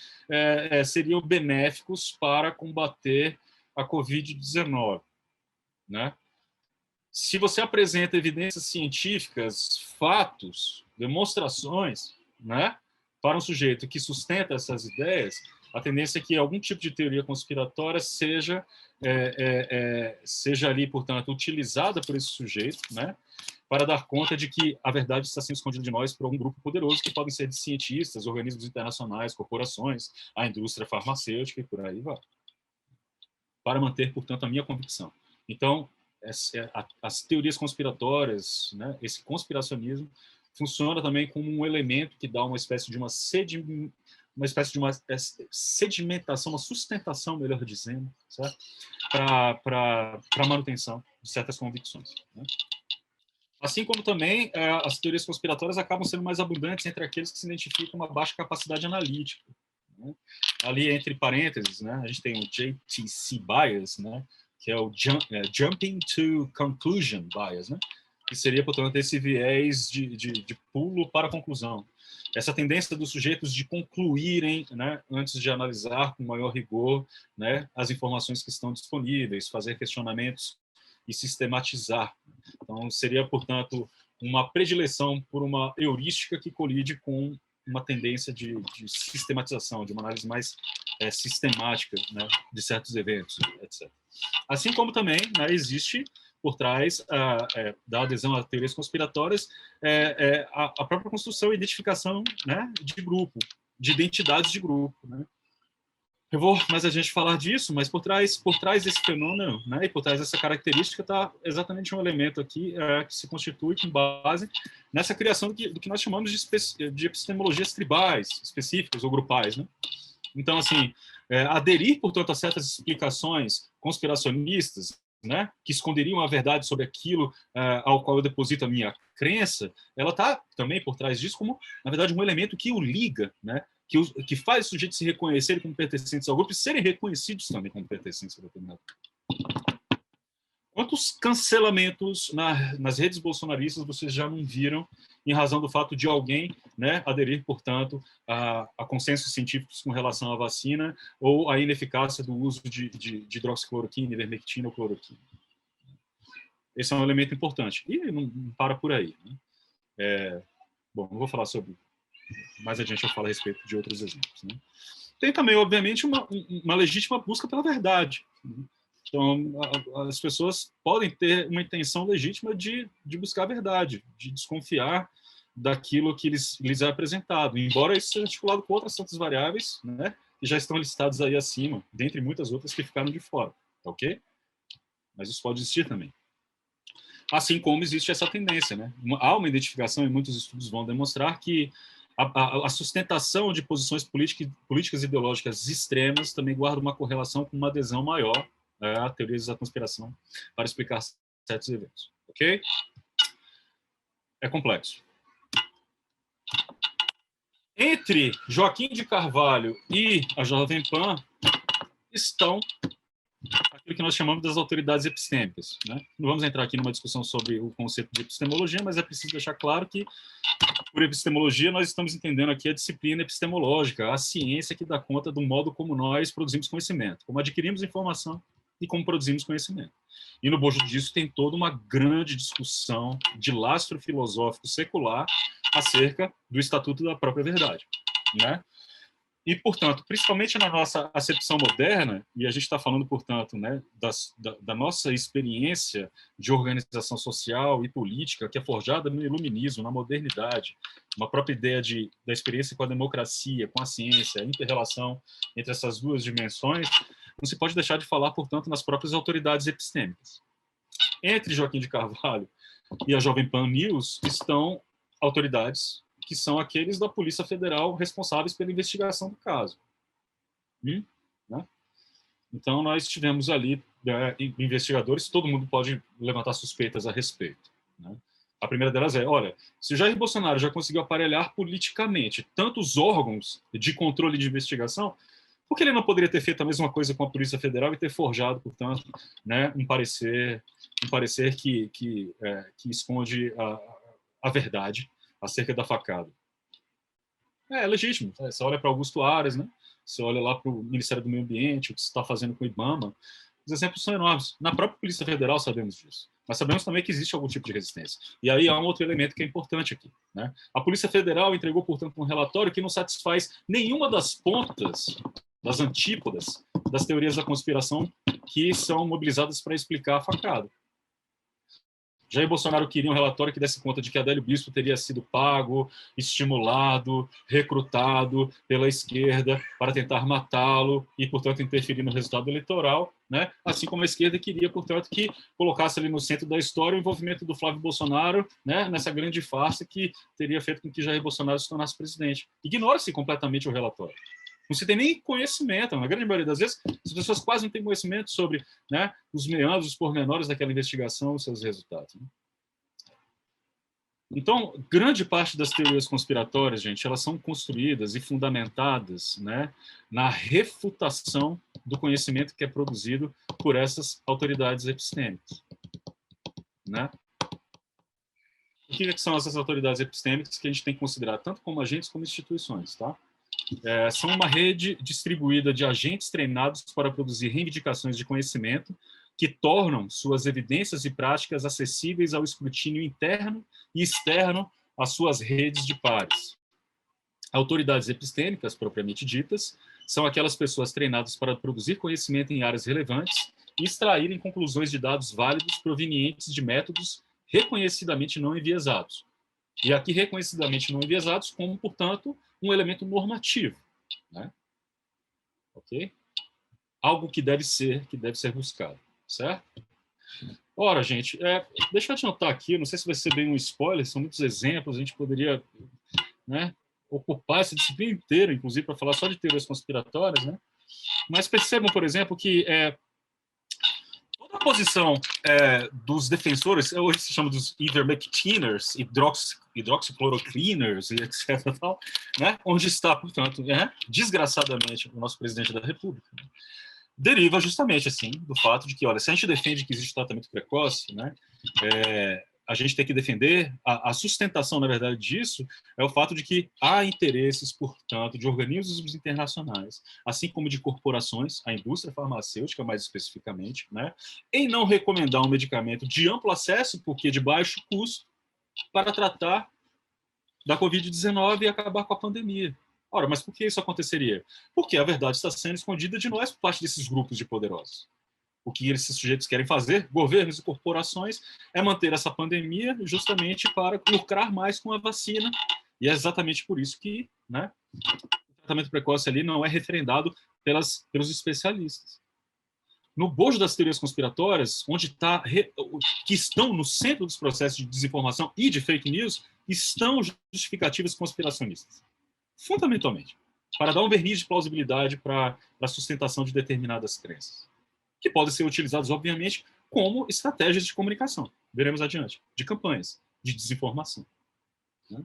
seriam benéficos para combater a Covid-19, né? Se você apresenta evidências científicas, fatos, demonstrações, né, para um sujeito que sustenta essas ideias, a tendência é que algum tipo de teoria conspiratória seja ali, portanto, utilizada por esse sujeito, né, para dar conta de que a verdade está sendo escondida de nós por algum grupo poderoso, que podem ser de cientistas, organismos internacionais, corporações, a indústria farmacêutica e por aí vai. Para manter, portanto, a minha convicção. Então, as teorias conspiratórias, né, esse conspiracionismo, funciona também como um elemento que dá uma espécie de uma sedimentação, uma sustentação, melhor dizendo, para a manutenção de certas convicções. Né? Assim como também as teorias conspiratórias acabam sendo mais abundantes entre aqueles que se identificam uma baixa capacidade analítica. Né? Ali, entre parênteses, né, a gente tem o JTC bias, né, que é o jumping to conclusion bias, né, que seria, portanto, esse viés de pulo para a conclusão. Essa tendência dos sujeitos de concluírem, né, antes de analisar com maior rigor, né, as informações que estão disponíveis, fazer questionamentos e sistematizar. Então, seria, portanto, uma predileção por uma heurística que colide com uma tendência de sistematização, de uma análise mais sistemática, né, de certos eventos, etc. Assim como também, né, existe por trás da adesão a teorias conspiratórias a própria construção e identificação, né, de grupo, de identidades de grupo. Né? Eu vou mais a gente falar disso, mas por trás desse fenômeno, né, e por trás dessa característica está exatamente um elemento aqui que se constitui com base nessa criação do que nós chamamos de epistemologias tribais, específicas ou grupais. Né? Então, assim, aderir, portanto, a certas explicações conspiracionistas, né, que esconderiam a verdade sobre aquilo ao qual eu deposito a minha crença, ela está também por trás disso como, na verdade, um elemento que o liga, né, que faz o sujeito se reconhecerem como pertencentes ao grupo e serem reconhecidos também como pertencentes ao determinado grupo. Quantos cancelamentos nas redes bolsonaristas vocês já não viram em razão do fato de alguém, né, aderir, portanto, a consensos científicos com relação à vacina ou à ineficácia do uso de hidroxicloroquina, ivermectina ou cloroquina? Esse é um elemento importante. E não para por aí, né? Bom, não vou falar sobre... Mais adiante eu falo a respeito de outros exemplos, né? Tem também, obviamente, uma legítima busca pela verdade, né? Então, as pessoas podem ter uma intenção legítima de buscar a verdade, de desconfiar daquilo que lhes é apresentado, embora isso seja articulado com outras tantas variáveis, né, que já estão listadas aí acima, dentre muitas outras que ficaram de fora, tá ok? Mas isso pode existir também. Assim como existe essa tendência, né? Há uma identificação, e muitos estudos vão demonstrar que a sustentação de posições políticas e ideológicas extremas também guarda uma correlação com uma adesão maior a teorias da conspiração para explicar certos eventos, ok? É complexo. Entre Joaquim de Carvalho e a Jovem Pan estão aquilo que nós chamamos das autoridades epistêmicas, né? Não vamos entrar aqui numa discussão sobre o conceito de epistemologia, mas é preciso deixar claro que, por epistemologia, nós estamos entendendo aqui a disciplina epistemológica, a ciência que dá conta do modo como nós produzimos conhecimento, como adquirimos informação e como produzimos conhecimento. E no bojo disso tem toda uma grande discussão de lastro filosófico secular acerca do estatuto da própria verdade, né? E, portanto, principalmente na nossa acepção moderna, e a gente está falando, portanto, né, da nossa experiência de organização social e política, que é forjada no iluminismo, na modernidade, uma própria ideia da experiência com a democracia, com a ciência, a inter-relação entre essas duas dimensões, não se pode deixar de falar, portanto, nas próprias autoridades epistêmicas. Entre Joaquim de Carvalho e a Jovem Pan News estão autoridades que são aqueles da Polícia Federal responsáveis pela investigação do caso. Né? Então, nós tivemos ali investigadores, todo mundo pode levantar suspeitas a respeito, né? A primeira delas é, olha, se o Jair Bolsonaro já conseguiu aparelhar politicamente tantos órgãos de controle de investigação, por que ele não poderia ter feito a mesma coisa com a Polícia Federal e ter forjado, portanto, né, um parecer que esconde a verdade acerca da facada? É legítimo. Você olha para Augusto Aras, né? Você olha lá para o Ministério do Meio Ambiente, o que se está fazendo com o IBAMA. Os exemplos são enormes. Na própria Polícia Federal sabemos disso. Mas sabemos também que existe algum tipo de resistência. E aí há um outro elemento que é importante aqui, né? A Polícia Federal entregou, portanto, um relatório que não satisfaz nenhuma das pontas, das antípodas, das teorias da conspiração que são mobilizadas para explicar a facada. Jair Bolsonaro queria um relatório que desse conta de que Adélio Bispo teria sido pago, estimulado, recrutado pela esquerda para tentar matá-lo e, portanto, interferir no resultado eleitoral, né? Assim como a esquerda queria, portanto, que colocasse ali no centro da história o envolvimento do Flávio Bolsonaro, né, nessa grande farsa que teria feito com que Jair Bolsonaro se tornasse presidente. Ignora-se completamente o relatório. Não se tem nem conhecimento, na grande maioria das vezes, as pessoas quase não têm conhecimento sobre, né, os meandros, os pormenores daquela investigação e seus resultados, né? Então, grande parte das teorias conspiratórias, gente, elas são construídas e fundamentadas, né, na refutação do conhecimento que é produzido por essas autoridades epistêmicas, né? O que são essas autoridades epistêmicas que a gente tem que considerar tanto como agentes como instituições, tá? São uma rede distribuída de agentes treinados para produzir reivindicações de conhecimento que tornam suas evidências e práticas acessíveis ao escrutínio interno e externo às suas redes de pares. Autoridades epistêmicas, propriamente ditas, são aquelas pessoas treinadas para produzir conhecimento em áreas relevantes e extraírem conclusões de dados válidos provenientes de métodos reconhecidamente não enviesados. E aqui, reconhecidamente não enviesados, como, portanto, um elemento normativo, né? Ok? Algo que deve ser buscado, certo? Ora, gente, deixa eu adiantar aqui, não sei se vai ser bem um spoiler, são muitos exemplos, a gente poderia, né, ocupar essa disciplina inteira, inclusive, para falar só de teorias conspiratórias, né? Mas percebam, por exemplo, que A posição dos defensores, hoje se chama dos ivermectiners, hidroxiclorocliners, e etc. Tal, né? Onde está, portanto, desgraçadamente, o nosso presidente da República. Né? Deriva justamente assim do fato de que, olha, se a gente defende que existe tratamento precoce, né, a gente tem que defender a sustentação, na verdade, disso é o fato de que há interesses, portanto, de organismos internacionais, assim como de corporações, a indústria farmacêutica, mais especificamente, né, em não recomendar um medicamento de amplo acesso, porque de baixo custo, para tratar da Covid-19 e acabar com a pandemia. Ora, mas por que isso aconteceria? Porque a verdade está sendo escondida de nós por parte desses grupos de poderosos. O que esses sujeitos querem fazer, governos e corporações, é manter essa pandemia justamente para lucrar mais com a vacina. E é exatamente por isso que, né, o tratamento precoce ali não é referendado pelos especialistas. No bojo das teorias conspiratórias, que estão no centro dos processos de desinformação e de fake news, estão justificativas conspiracionistas. Fundamentalmente, para dar um verniz de plausibilidade para a sustentação de determinadas crenças, que podem ser utilizados, obviamente, como estratégias de comunicação, veremos adiante, de campanhas, de desinformação. Né?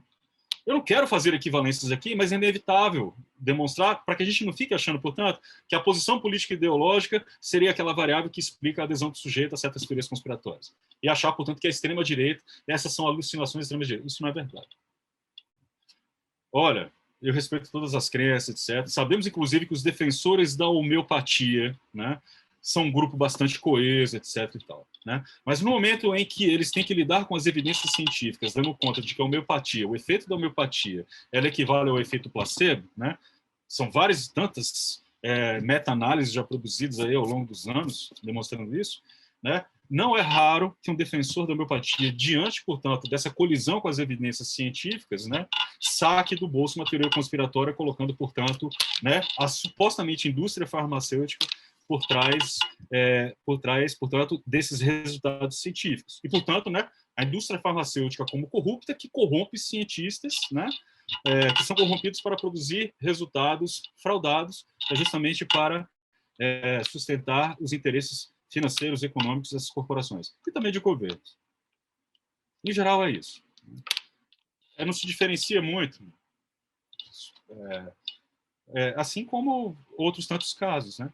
Eu não quero fazer equivalências aqui, mas é inevitável demonstrar, para que a gente não fique achando, portanto, que a posição política e ideológica seria aquela variável que explica a adesão do sujeito a certas teorias conspiratórias. E achar, portanto, que a extrema-direita, essas são alucinações da extrema-direita. Isso não é verdade. Olha, eu respeito todas as crenças, etc. Sabemos, inclusive, que os defensores da homeopatia, né, são um grupo bastante coeso, etc. E tal, né? Mas no momento em que eles têm que lidar com as evidências científicas, dando conta de que a homeopatia, o efeito da homeopatia, ela equivale ao efeito placebo, né? São várias tantas meta-análises já produzidas aí ao longo dos anos, demonstrando isso, né? Não é raro que um defensor da homeopatia, diante, portanto, dessa colisão com as evidências científicas, né, saque do bolso uma teoria conspiratória, colocando, portanto, né, a supostamente indústria farmacêutica por trás, portanto, desses resultados científicos. E, portanto, né, a indústria farmacêutica como corrupta, que corrompe cientistas, né, que são corrompidos para produzir resultados fraudados, justamente para sustentar os interesses financeiros e econômicos dessas corporações, e também de governos. Em geral, é isso. Não se diferencia muito, assim como outros tantos casos, né?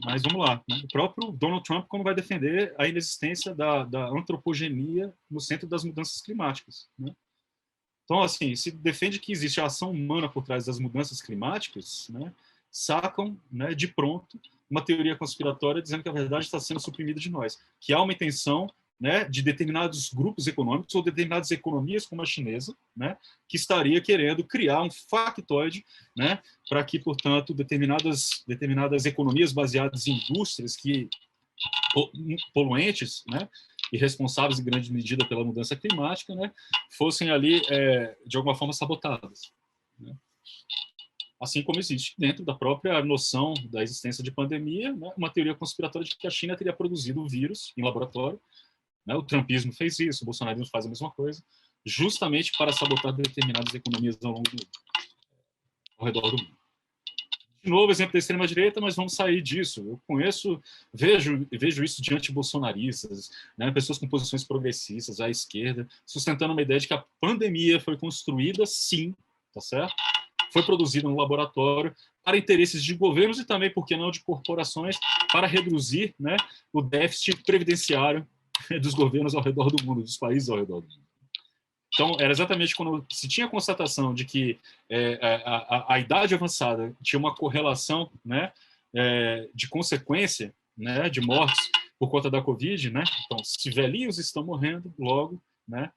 Mas vamos lá. Né? O próprio Donald Trump, como vai defender a inexistência da antropogenia no centro das mudanças climáticas. Né? Então, assim, se defende que existe a ação humana por trás das mudanças climáticas, né? Sacam, né, de pronto uma teoria conspiratória dizendo que a verdade está sendo suprimida de nós, que há uma intenção, né, de determinados grupos econômicos ou determinadas economias, como a chinesa, né, que estaria querendo criar um factoide, né, para que, portanto, determinadas economias baseadas em indústrias que poluentes, né, e responsáveis em grande medida pela mudança climática, né, fossem ali, de alguma forma, sabotadas. Né? Assim como existe dentro da própria noção da existência de pandemia, né, uma teoria conspiratória de que a China teria produzido o vírus em laboratório. Né, o trumpismo fez isso, o bolsonarismo faz a mesma coisa, justamente para sabotar determinadas economias ao redor do mundo. De novo, exemplo da extrema-direita, mas vamos sair disso. Eu vejo isso de antibolsonaristas, né, pessoas com posições progressistas à esquerda, sustentando uma ideia de que a pandemia foi construída, sim, tá certo? Foi produzida no laboratório para interesses de governos e também, por que não, de corporações, para reduzir, né, o déficit previdenciário dos governos ao redor do mundo, dos países ao redor do mundo. Então, era exatamente quando se tinha a constatação de que a idade avançada tinha uma correlação, né, de consequência, né, de mortes por conta da Covid, né? Então, se velhinhos estão morrendo, logo, né,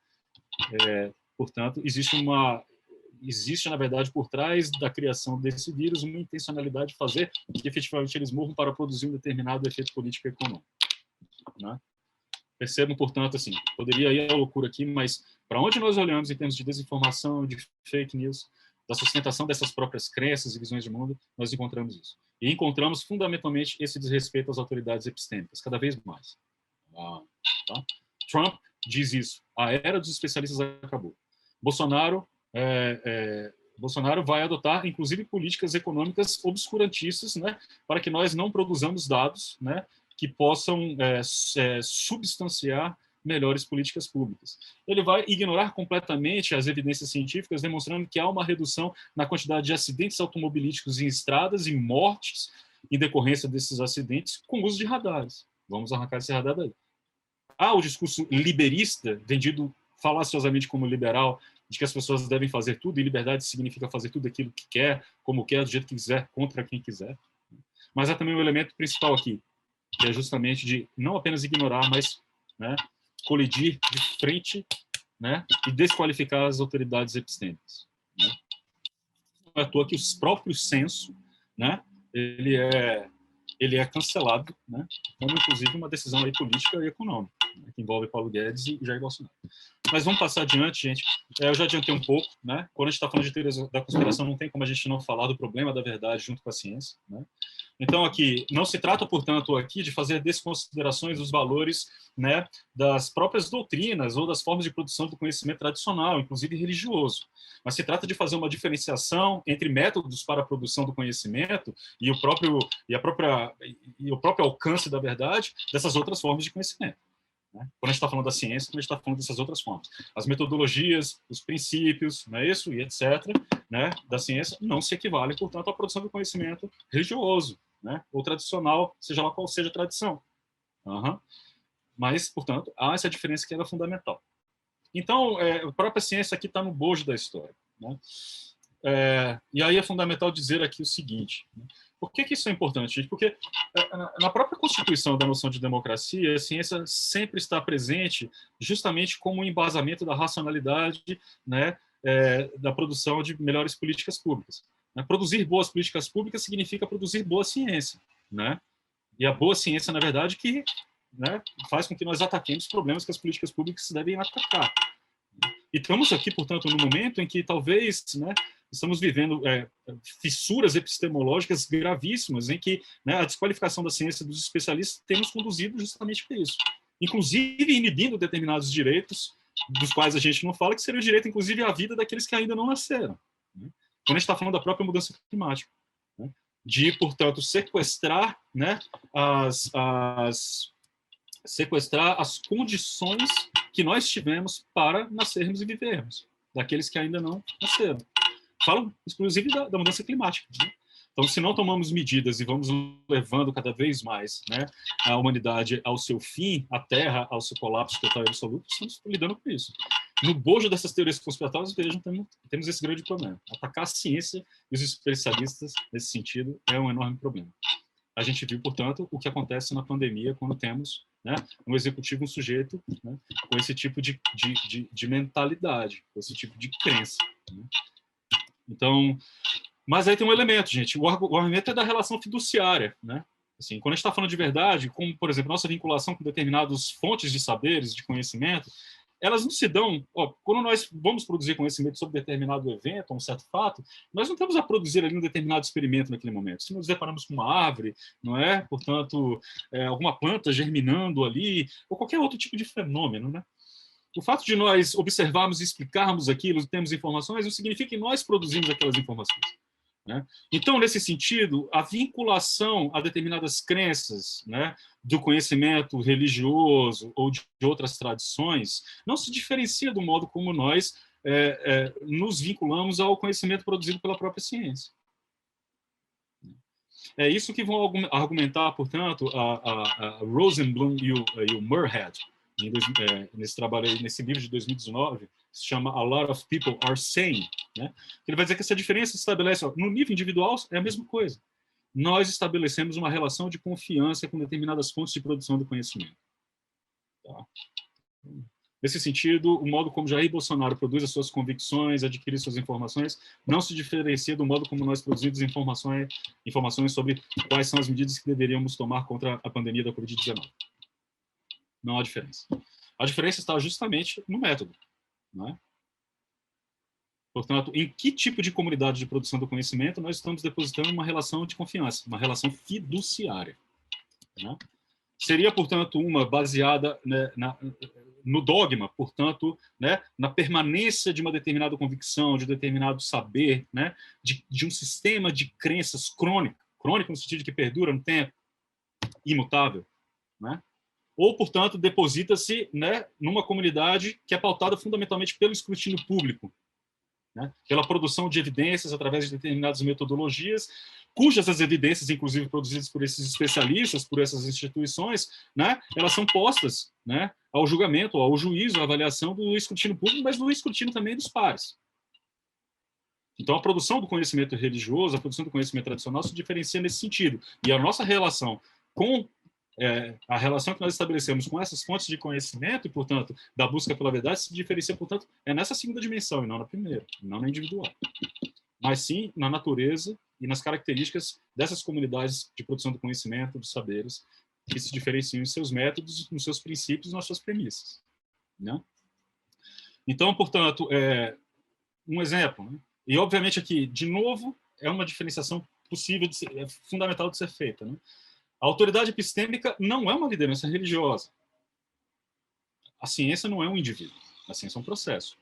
portanto, existe, na verdade, por trás da criação desse vírus, uma intencionalidade de fazer que, efetivamente, eles morram para produzir um determinado efeito político e econômico. Né? Percebam, portanto, assim, poderia ir a loucura aqui, mas para onde nós olhamos em termos de desinformação, de fake news, da sustentação dessas próprias crenças e visões de mundo, nós encontramos isso. E encontramos, fundamentalmente, esse desrespeito às autoridades epistêmicas, cada vez mais. Tá? Trump diz isso. A era dos especialistas acabou. Bolsonaro vai adotar, inclusive, políticas econômicas obscurantistas, né, para que nós não produzamos dados, né, que possam substanciar melhores políticas públicas. Ele vai ignorar completamente as evidências científicas, demonstrando que há uma redução na quantidade de acidentes automobilísticos em estradas e mortes em decorrência desses acidentes com uso de radares. Vamos arrancar esse radar daí. Há o discurso liberista, vendido falaciosamente como liberal, de que as pessoas devem fazer tudo, e liberdade significa fazer tudo aquilo que quer, como quer, do jeito que quiser, contra quem quiser. Mas há também um elemento principal aqui, que é justamente de não apenas ignorar, mas, né, colidir de frente, né, e desqualificar as autoridades epistêmicas. Né? Não é à toa que o próprio censo, né, ele é cancelado, né, como inclusive uma decisão aí política e econômica, né, que envolve Paulo Guedes e Jair Bolsonaro. Mas vamos passar adiante, gente. Eu já adiantei um pouco, né? Quando a gente está falando de teorias da conspiração, não tem como a gente não falar do problema da verdade junto com a ciência, né? Então, aqui, não se trata, portanto, aqui de fazer desconsiderações dos valores, né, das próprias doutrinas ou das formas de produção do conhecimento tradicional, inclusive religioso. Mas se trata de fazer uma diferenciação entre métodos para a produção do conhecimento e o próprio alcance da verdade dessas outras formas de conhecimento. Quando a gente está falando da ciência, quando a gente está falando dessas outras formas. As metodologias, os princípios, não é isso? E etc., né, da ciência, não se equivalem, portanto, à produção do conhecimento religioso, né, ou tradicional, seja lá qual seja a tradição. Mas, portanto, há essa diferença que era fundamental. Então, a própria ciência aqui está no bojo da história. Né? E aí é fundamental dizer aqui o seguinte, né? Por que isso é importante, gente? Porque na própria constituição da noção de democracia, a ciência sempre está presente justamente como um embasamento da racionalidade, né, da produção de melhores políticas públicas. Né? Produzir boas políticas públicas significa produzir boa ciência. Né? E a boa ciência, na verdade, que, né, faz com que nós ataquemos os problemas que as políticas públicas devem atacar. E estamos aqui, portanto, no momento em que talvez, né, estamos vivendo fissuras epistemológicas gravíssimas, em que, né, a desqualificação da ciência dos especialistas tem nos conduzido justamente para isso. Inclusive inibindo determinados direitos, dos quais a gente não fala, que seria o direito, inclusive, à vida daqueles que ainda não nasceram. Né? Quando a gente está falando da própria mudança climática. Né? De, portanto, sequestrar, né, sequestrar as condições que nós tivemos para nascermos e vivermos, daqueles que ainda não nasceram. Falam, inclusive, da mudança climática. Né? Então, se não tomamos medidas e vamos levando cada vez mais, né, a humanidade ao seu fim, a Terra ao seu colapso total e absoluto, estamos lidando com isso. No bojo dessas teorias conspiratórias, vejam, temos esse grande problema. Atacar a ciência e os especialistas, nesse sentido, é um enorme problema. A gente viu, portanto, o que acontece na pandemia quando temos, né, um executivo, um sujeito, né, com esse tipo de mentalidade, com esse tipo de crença. Né? Então, mas aí tem um elemento, gente, o argumento é da relação fiduciária. Né? Assim, quando a gente está falando de verdade, como, por exemplo, nossa vinculação com determinadas fontes de saberes, de conhecimento, elas não se dão... quando nós vamos produzir conhecimento sobre determinado evento, um certo fato, nós não estamos a produzir ali um determinado experimento naquele momento. Se nos deparamos com uma árvore, não é? Portanto, alguma planta germinando ali, ou qualquer outro tipo de fenômeno, né? O fato de nós observarmos e explicarmos aquilo, temos informações, não significa que nós produzimos aquelas informações. Né? Então, nesse sentido, a vinculação a determinadas crenças, né, do conhecimento religioso ou de outras tradições não se diferencia do modo como nós nos vinculamos ao conhecimento produzido pela própria ciência. É isso que vão argumentar, portanto, a Rosenblum e o Murhead, nesse trabalho aí, nesse livro de 2019, se chama A Lot of People Are Saying, né? Ele vai dizer que essa diferença se estabelece no nível individual, é a mesma coisa. Nós estabelecemos uma relação de confiança com determinadas fontes de produção do conhecimento. Tá? Nesse sentido, o modo como Jair Bolsonaro produz as suas convicções, adquire suas informações, não se diferencia do modo como nós produzimos informações sobre quais são as medidas que deveríamos tomar contra a pandemia da Covid-19. Não há diferença. A diferença está justamente no método. Não é? Portanto, em que tipo de comunidade de produção do conhecimento nós estamos depositando uma relação de confiança, uma relação fiduciária. Né? Seria, portanto, uma baseada, né, no dogma, portanto, né, na permanência de uma determinada convicção, de um determinado saber, né, de um sistema de crenças crônico no sentido de que perdura no tempo, imutável. né? Ou, portanto, deposita-se, né, numa comunidade que é pautada fundamentalmente pelo escrutínio público, né, pela produção de evidências através de determinadas metodologias, cujas as evidências, inclusive produzidas por esses especialistas, por essas instituições, né, elas são postas, né, ao julgamento, ao juízo, à avaliação do escrutínio público, mas do escrutínio também dos pares. Então, a produção do conhecimento religioso, a produção do conhecimento tradicional se diferencia nesse sentido. E a nossa relação com a relação que nós estabelecemos com essas fontes de conhecimento e, portanto, da busca pela verdade se diferencia, portanto, nessa segunda dimensão e não na primeira, não na individual, mas sim na natureza e nas características dessas comunidades de produção do conhecimento, dos saberes, que se diferenciam em seus métodos, nos seus princípios e nas suas premissas, né? Então, portanto, um exemplo, né? E, obviamente, aqui, de novo, é uma diferenciação possível, fundamental de ser feita, né? A autoridade epistêmica não é uma liderança religiosa. A ciência não é um indivíduo. A ciência é um processo.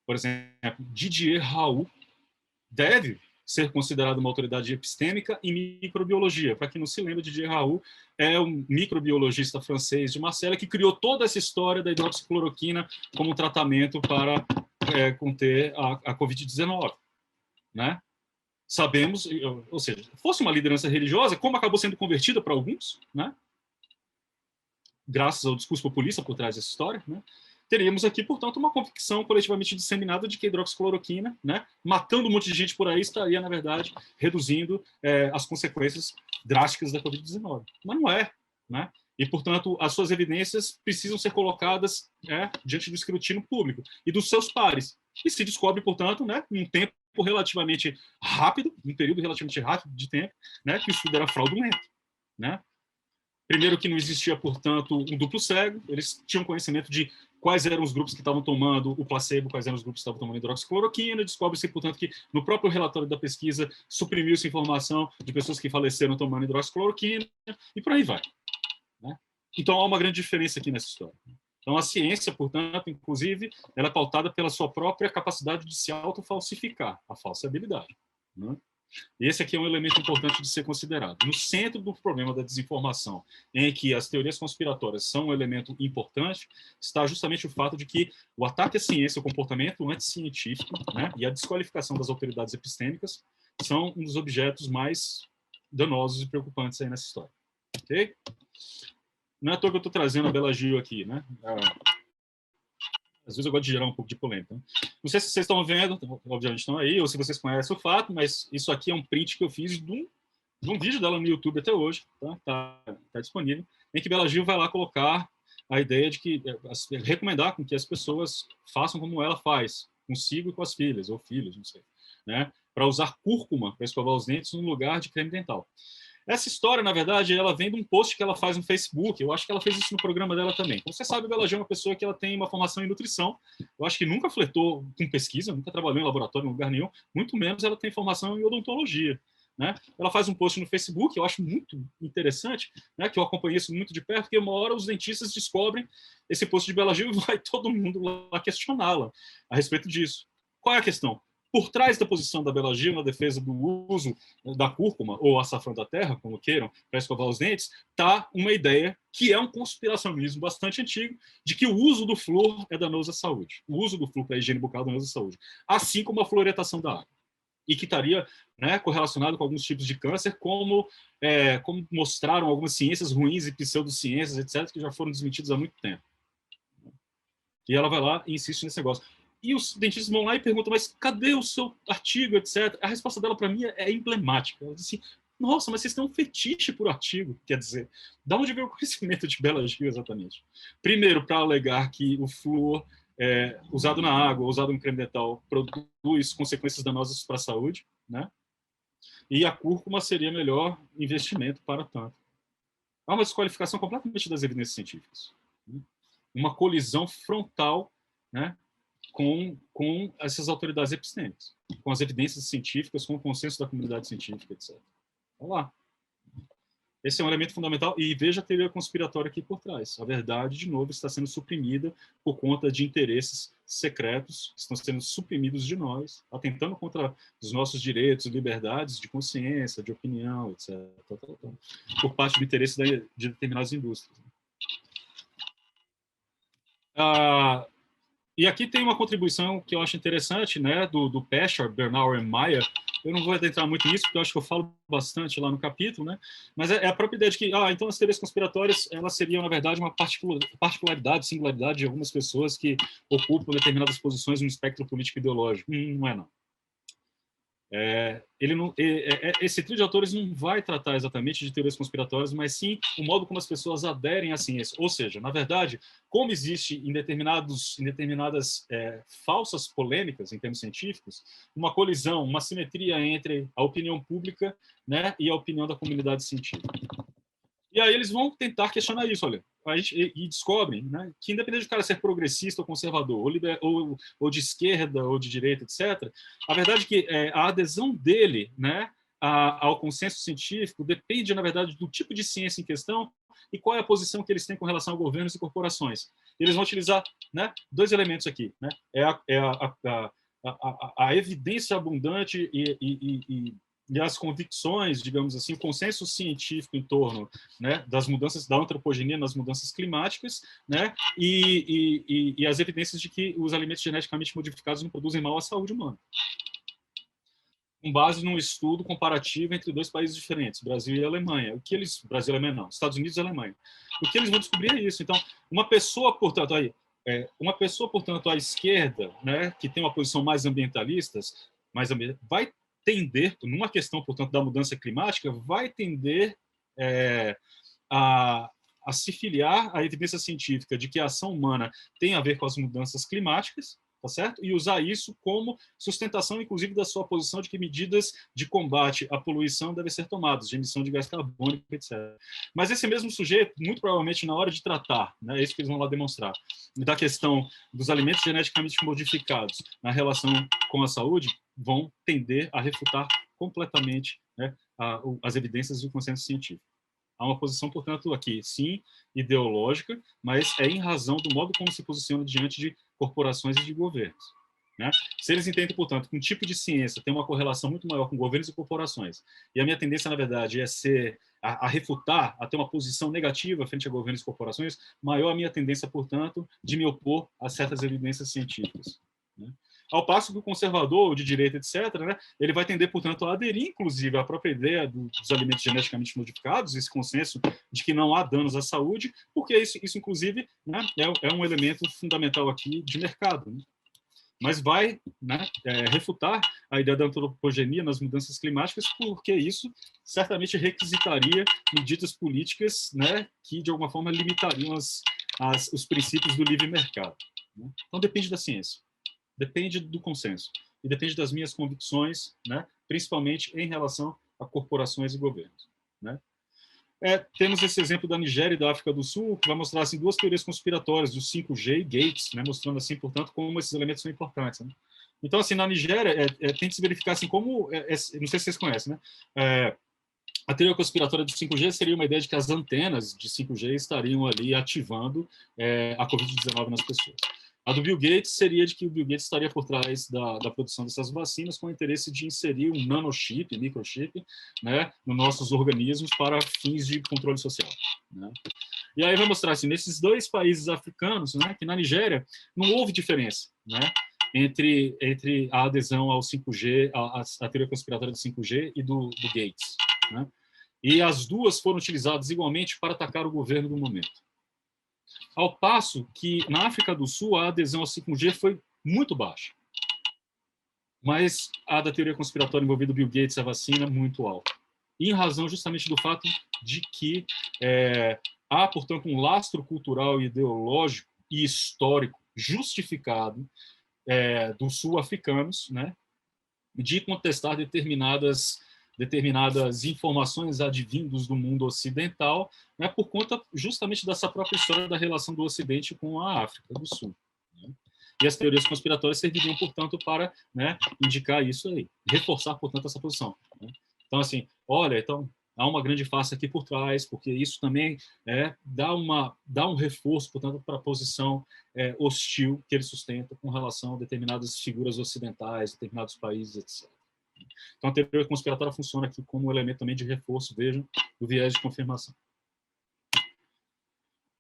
Por exemplo, Didier Raoult deve ser considerado uma autoridade epistêmica em microbiologia. Para quem não se lembra, Didier Raoult é um microbiologista francês de Marselha que criou toda essa história da hidroxicloroquina como um tratamento para conter a Covid-19, né? Sabemos, ou seja, fosse uma liderança religiosa, como acabou sendo convertida para alguns, né? Graças ao discurso populista por trás dessa história, né? Teríamos aqui, portanto, uma convicção coletivamente disseminada de que a hidroxicloroquina, né, matando um monte de gente por aí, estaria, na verdade, reduzindo as consequências drásticas da Covid-19. Mas não é, né? E, portanto, as suas evidências precisam ser colocadas diante do escrutínio público e dos seus pares. E se descobre, portanto, né, em um tempo relativamente rápido, um período relativamente rápido de tempo, né, que o estudo era fraudulento, né? Primeiro que não existia, portanto, um duplo cego, eles tinham conhecimento de quais eram os grupos que estavam tomando o placebo, quais eram os grupos que estavam tomando hidroxicloroquina, descobre-se, portanto, que no próprio relatório da pesquisa suprimiu-se informação de pessoas que faleceram tomando hidroxicloroquina, e por aí vai, né? Então, há uma grande diferença aqui nessa história. Então, a ciência, portanto, inclusive, ela é pautada pela sua própria capacidade de se autofalsificar, a falsibilidade, né? Esse aqui é um elemento importante de ser considerado. No centro do problema da desinformação, em que as teorias conspiratórias são um elemento importante, está justamente o fato de que o ataque à ciência, o comportamento anticientífico, né, e a desqualificação das autoridades epistêmicas são um dos objetos mais danosos e preocupantes aí nessa história. Ok? Não é à toa que eu estou trazendo a Bela Gil aqui, né? Às vezes eu gosto de gerar um pouco de polêmica, né? Não sei se vocês estão vendo, obviamente estão aí, ou se vocês conhecem o fato, mas isso aqui é um print que eu fiz de um vídeo dela no YouTube até hoje, tá disponível, em que Bela Gil vai lá colocar a ideia de que recomendar com que as pessoas façam como ela faz, consigo e com as filhas, ou filhos, não sei, né? Para usar cúrcuma para escovar os dentes no lugar de creme dental. Essa história, na verdade, ela vem de um post que ela faz no Facebook. Eu acho que ela fez isso no programa dela também. Como você sabe, a Bela Gil é uma pessoa que ela tem uma formação em nutrição. Eu acho que nunca flertou com pesquisa, nunca trabalhou em laboratório em lugar nenhum, muito menos ela tem formação em odontologia, né? Ela faz um post no Facebook, eu acho muito interessante, né, que eu acompanhei isso muito de perto, porque uma hora os dentistas descobrem esse post de Bela Gil e vai todo mundo lá questioná-la a respeito disso. Qual é a questão? Por trás da posição da Bela Gil na defesa do uso da cúrcuma, ou açafrão da terra, como queiram, para escovar os dentes, está uma ideia que é um conspiracionismo bastante antigo, de que o uso do flúor é danoso à saúde. O uso do flúor para a higiene bucal é danoso à saúde. Assim como a fluoretação da água. E que estaria, né, correlacionado com alguns tipos de câncer, como mostraram algumas ciências ruins e pseudociências, etc., que já foram desmentidas há muito tempo. E ela vai lá e insiste nesse negócio. E os dentistas vão lá e perguntam, mas cadê o seu artigo, etc. A resposta dela, para mim, é emblemática. Ela diz assim, nossa, mas vocês têm um fetiche por artigo. Quer dizer, da onde veio o conhecimento de Bela Gil, exatamente? Primeiro, para alegar que o flúor usado na água, usado no creme dental, produz consequências danosas para a saúde, né? E a cúrcuma seria melhor investimento para tanto. Há uma desqualificação completamente das evidências científicas. Né? Uma colisão frontal, né, com essas autoridades epistêmicas, com as evidências científicas, com o consenso da comunidade científica, etc. Vamos lá. Esse é um elemento fundamental, e veja a teoria conspiratória aqui por trás. A verdade, de novo, está sendo suprimida por conta de interesses secretos que estão sendo suprimidos de nós, atentando contra os nossos direitos, liberdades de consciência, de opinião, etc., por parte do interesse de determinadas indústrias. E aqui tem uma contribuição que eu acho interessante, né, do Pescher, Bernauer e Mayer. Eu não vou adentrar muito nisso, porque eu acho que eu falo bastante lá no capítulo, né? Mas é a própria ideia de que, então as teorias conspiratórias, elas seriam, na verdade, uma particularidade, singularidade de algumas pessoas que ocupam determinadas posições no espectro político ideológico. Não é, não. Esse trio de autores não vai tratar exatamente de teorias conspiratórias, mas sim o modo como as pessoas aderem à ciência. Ou seja, na verdade, como existe em determinadas falsas polêmicas em termos científicos, uma colisão, uma simetria entre a opinião pública, né, e a opinião da comunidade científica. E aí eles vão tentar questionar isso, olha, e descobrem, né, que independente do cara ser progressista ou conservador, ou de esquerda ou de direita, etc., a verdade é que a adesão dele, né, ao consenso científico depende, na verdade, do tipo de ciência em questão e qual é a posição que eles têm com relação a governos e corporações. Eles vão utilizar, né, dois elementos aqui, né, a evidência abundante e as convicções, digamos assim, o consenso científico em torno, né, das mudanças da antropogenia nas mudanças climáticas, né, e as evidências de que os alimentos geneticamente modificados não produzem mal à saúde humana, com base num estudo comparativo entre dois países diferentes, Brasil e Alemanha. Brasil e Alemanha não, Estados Unidos e Alemanha. O que eles vão descobrir é isso. Então, uma pessoa, portanto, à esquerda, né, que tem uma posição mais ambientalista, vai tender, numa questão, portanto, da mudança climática, vai tender a se filiar à evidência científica de que a ação humana tem a ver com as mudanças climáticas, tá certo? E usar isso como sustentação, inclusive, da sua posição de que medidas de combate à poluição devem ser tomadas, de emissão de gás carbônico, etc. Mas esse mesmo sujeito, muito provavelmente, na hora de tratar, né, é isso que eles vão lá demonstrar, da questão dos alimentos geneticamente modificados na relação com a saúde, vão tender a refutar completamente, né, as evidências do consenso científico. Há uma posição, portanto, aqui, sim, ideológica, mas é em razão do modo como se posiciona diante de corporações e de governos, né? Se eles entendem, portanto, que um tipo de ciência tem uma correlação muito maior com governos e corporações, e a minha tendência, na verdade, é a refutar, a ter uma posição negativa frente a governos e corporações, maior a minha tendência, portanto, de me opor a certas evidências científicas, né? Ao passo que o conservador, de direita, etc., né, ele vai tender, portanto, a aderir, inclusive, à própria ideia dos alimentos geneticamente modificados, esse consenso de que não há danos à saúde, porque isso inclusive, né, é um elemento fundamental aqui de mercado, né? Mas vai, né, refutar a ideia da antropogenia nas mudanças climáticas, porque isso certamente requisitaria medidas políticas, né, que, de alguma forma, limitariam os princípios do livre mercado, né? Então, depende da ciência. Depende do consenso e depende das minhas convicções, né, principalmente em relação a corporações e governos, né? Temos esse exemplo da Nigéria e da África do Sul, que vai mostrar assim, duas teorias conspiratórias, do 5G e Gates, né, mostrando, assim, portanto, como esses elementos são importantes, né? Então, assim, na Nigéria, tem que se verificar assim, como... não sei se vocês conhecem, né? A teoria conspiratória do 5G seria uma ideia de que as antenas de 5G estariam ali ativando a Covid-19 nas pessoas. A do Bill Gates seria de que o Bill Gates estaria por trás da produção dessas vacinas com o interesse de inserir um nanochip, microchip, né, nos nossos organismos para fins de controle social, né? E aí vai mostrar assim, nesses dois países africanos, né, que na Nigéria não houve diferença, né, entre a adesão ao 5G, a teoria conspiratória do 5G e do Gates, né? E as duas foram utilizadas igualmente para atacar o governo do momento. Ao passo que, na África do Sul, a adesão ao 5G foi muito baixa. Mas a da teoria conspiratória envolvendo Bill Gates, a vacina, muito alta. Em razão justamente do fato de que há, portanto, um lastro cultural, ideológico e histórico justificado dos sul-africanos, né, de contestar determinadas informações advindas do mundo ocidental, né, por conta justamente dessa própria história da relação do Ocidente com a África do Sul, né? E as teorias conspiratórias serviriam, portanto, para, né, indicar isso aí, reforçar, portanto, essa posição, né? Então, assim, olha, então, há uma grande farsa aqui por trás, porque isso também dá um reforço, portanto, para a posição hostil que ele sustenta com relação a determinadas figuras ocidentais, determinados países, etc. Então, a teoria conspiratória funciona aqui como um elemento também de reforço, vejam, do viés de confirmação.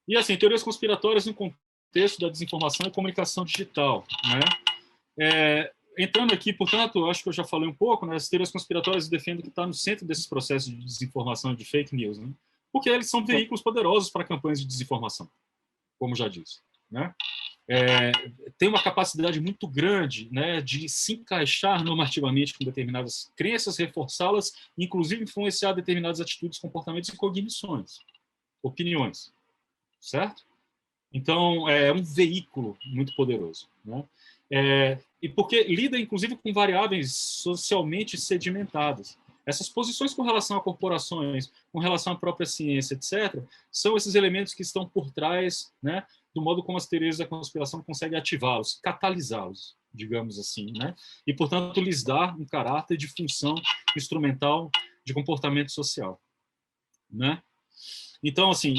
E, assim, teorias conspiratórias no contexto da desinformação e comunicação digital, né? Entrando aqui, portanto, acho que eu já falei um pouco, né? As teorias conspiratórias defendem que está no centro desses processos de desinformação e de fake news, né? Porque eles são veículos poderosos para campanhas de desinformação, como já disse, né? Tem uma capacidade muito grande, né, de se encaixar normativamente com determinadas crenças, reforçá-las, inclusive influenciar determinadas atitudes, comportamentos e cognições, opiniões, certo? Então, é um veículo muito poderoso, né? E porque lida, inclusive, com variáveis socialmente sedimentadas. Essas posições com relação a corporações, com relação à própria ciência, etc., são esses elementos que estão por trás, né, do modo como as teorias da conspiração conseguem ativá-los, catalisá-los, digamos assim, né? E, portanto, lhes dar um caráter de função instrumental de comportamento social, né? Então, assim,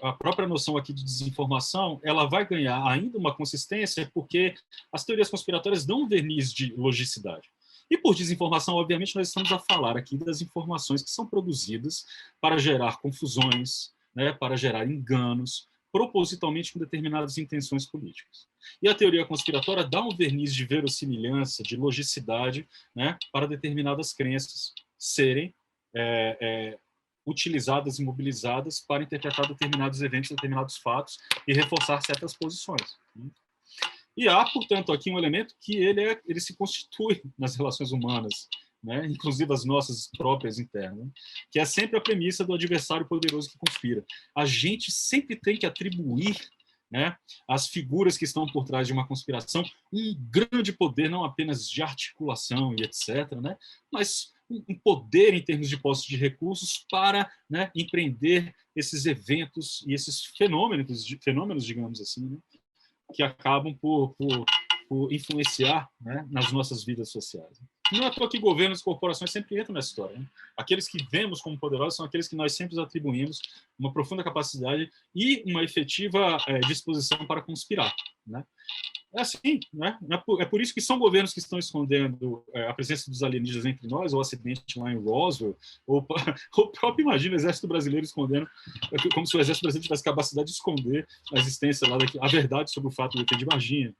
a própria noção aqui de desinformação, ela vai ganhar ainda uma consistência porque as teorias conspiratórias dão um verniz de logicidade. E por desinformação, obviamente, nós estamos a falar aqui das informações que são produzidas para gerar confusões, né, para gerar enganos, propositalmente com determinadas intenções políticas. E a teoria conspiratória dá um verniz de verossimilhança, de logicidade, né, para determinadas crenças serem utilizadas e mobilizadas para interpretar determinados eventos, determinados fatos e reforçar certas posições. E há, portanto, aqui um elemento que ele se constitui nas relações humanas, né? Inclusive as nossas próprias internas, né? Que é sempre a premissa do adversário poderoso que conspira. A gente sempre tem que atribuir, né, às figuras que estão por trás de uma conspiração um grande poder, não apenas de articulação e etc., né, mas um poder em termos de posse de recursos para, né, empreender esses eventos e esses fenômenos, digamos assim, né, que acabam por influenciar, né, nas nossas vidas sociais. Não é à toa que governos e corporações sempre entram nessa história, né? Aqueles que vemos como poderosos são aqueles que nós sempre atribuímos uma profunda capacidade e uma efetiva disposição para conspirar, né? É assim, né? É por isso que são governos que estão escondendo a presença dos alienígenas entre nós, ou o acidente lá em Roswell, ou o próprio, imagina, o exército brasileiro escondendo, como se o exército brasileiro tivesse capacidade de esconder a existência lá, a verdade sobre o fato do ET de Varginha.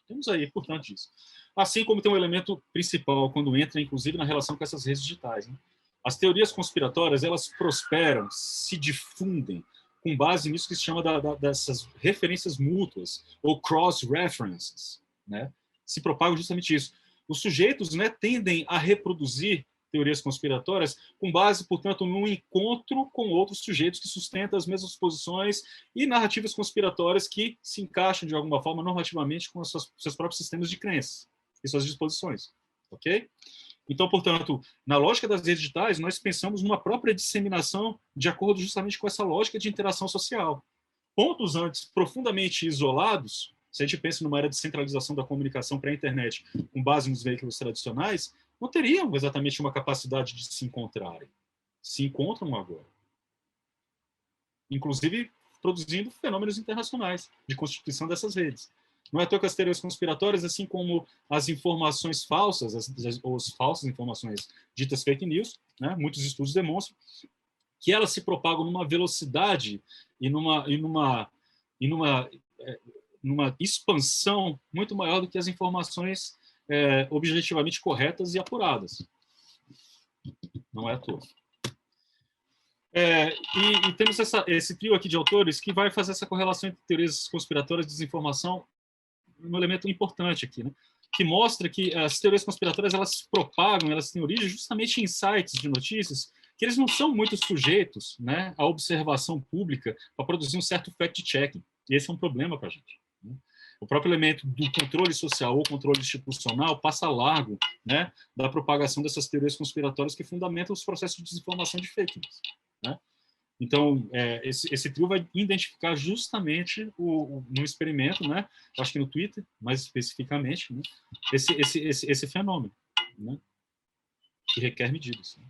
Temos aí, portanto, isso. Assim como tem um elemento principal quando entra, inclusive, na relação com essas redes digitais, né? As teorias conspiratórias, elas prosperam, se difundem, com base nisso que se chama dessas referências mútuas, ou cross-references, né? Se propagam justamente isso. Os sujeitos, né, tendem a reproduzir teorias conspiratórias com base, portanto, num encontro com outros sujeitos que sustentam as mesmas posições e narrativas conspiratórias que se encaixam, de alguma forma, normativamente com os seus próprios sistemas de crenças e suas disposições. Ok? Então, portanto, na lógica das redes digitais, nós pensamos numa própria disseminação de acordo justamente com essa lógica de interação social. Pontos antes profundamente isolados, se a gente pensa numa era de centralização da comunicação para a internet com base nos veículos tradicionais, não teriam exatamente uma capacidade de se encontrarem. Se encontram agora. Inclusive, produzindo fenômenos internacionais de constituição dessas redes. Não é à toa que as teorias conspiratórias, assim como as informações falsas, as falsas informações ditas fake news, né, muitos estudos demonstram que elas se propagam numa velocidade e numa expansão muito maior do que as informações objetivamente corretas e apuradas. Não é à toa. E temos esse trio aqui de autores que vai fazer essa correlação entre teorias conspiratórias e desinformação, um elemento importante aqui, né? Que mostra que as teorias conspiratórias elas se propagam, elas têm origem justamente em sites de notícias que eles não são muito sujeitos, né, à observação pública para produzir um certo fact-checking. E esse é um problema para a gente, né? O próprio elemento do controle social ou controle institucional passa largo, né, da propagação dessas teorias conspiratórias que fundamentam os processos de desinformação de fake news, né? Então, esse trio vai identificar justamente no experimento, né, acho que no Twitter, mais especificamente, né, esse fenômeno, né, que requer medidas, né?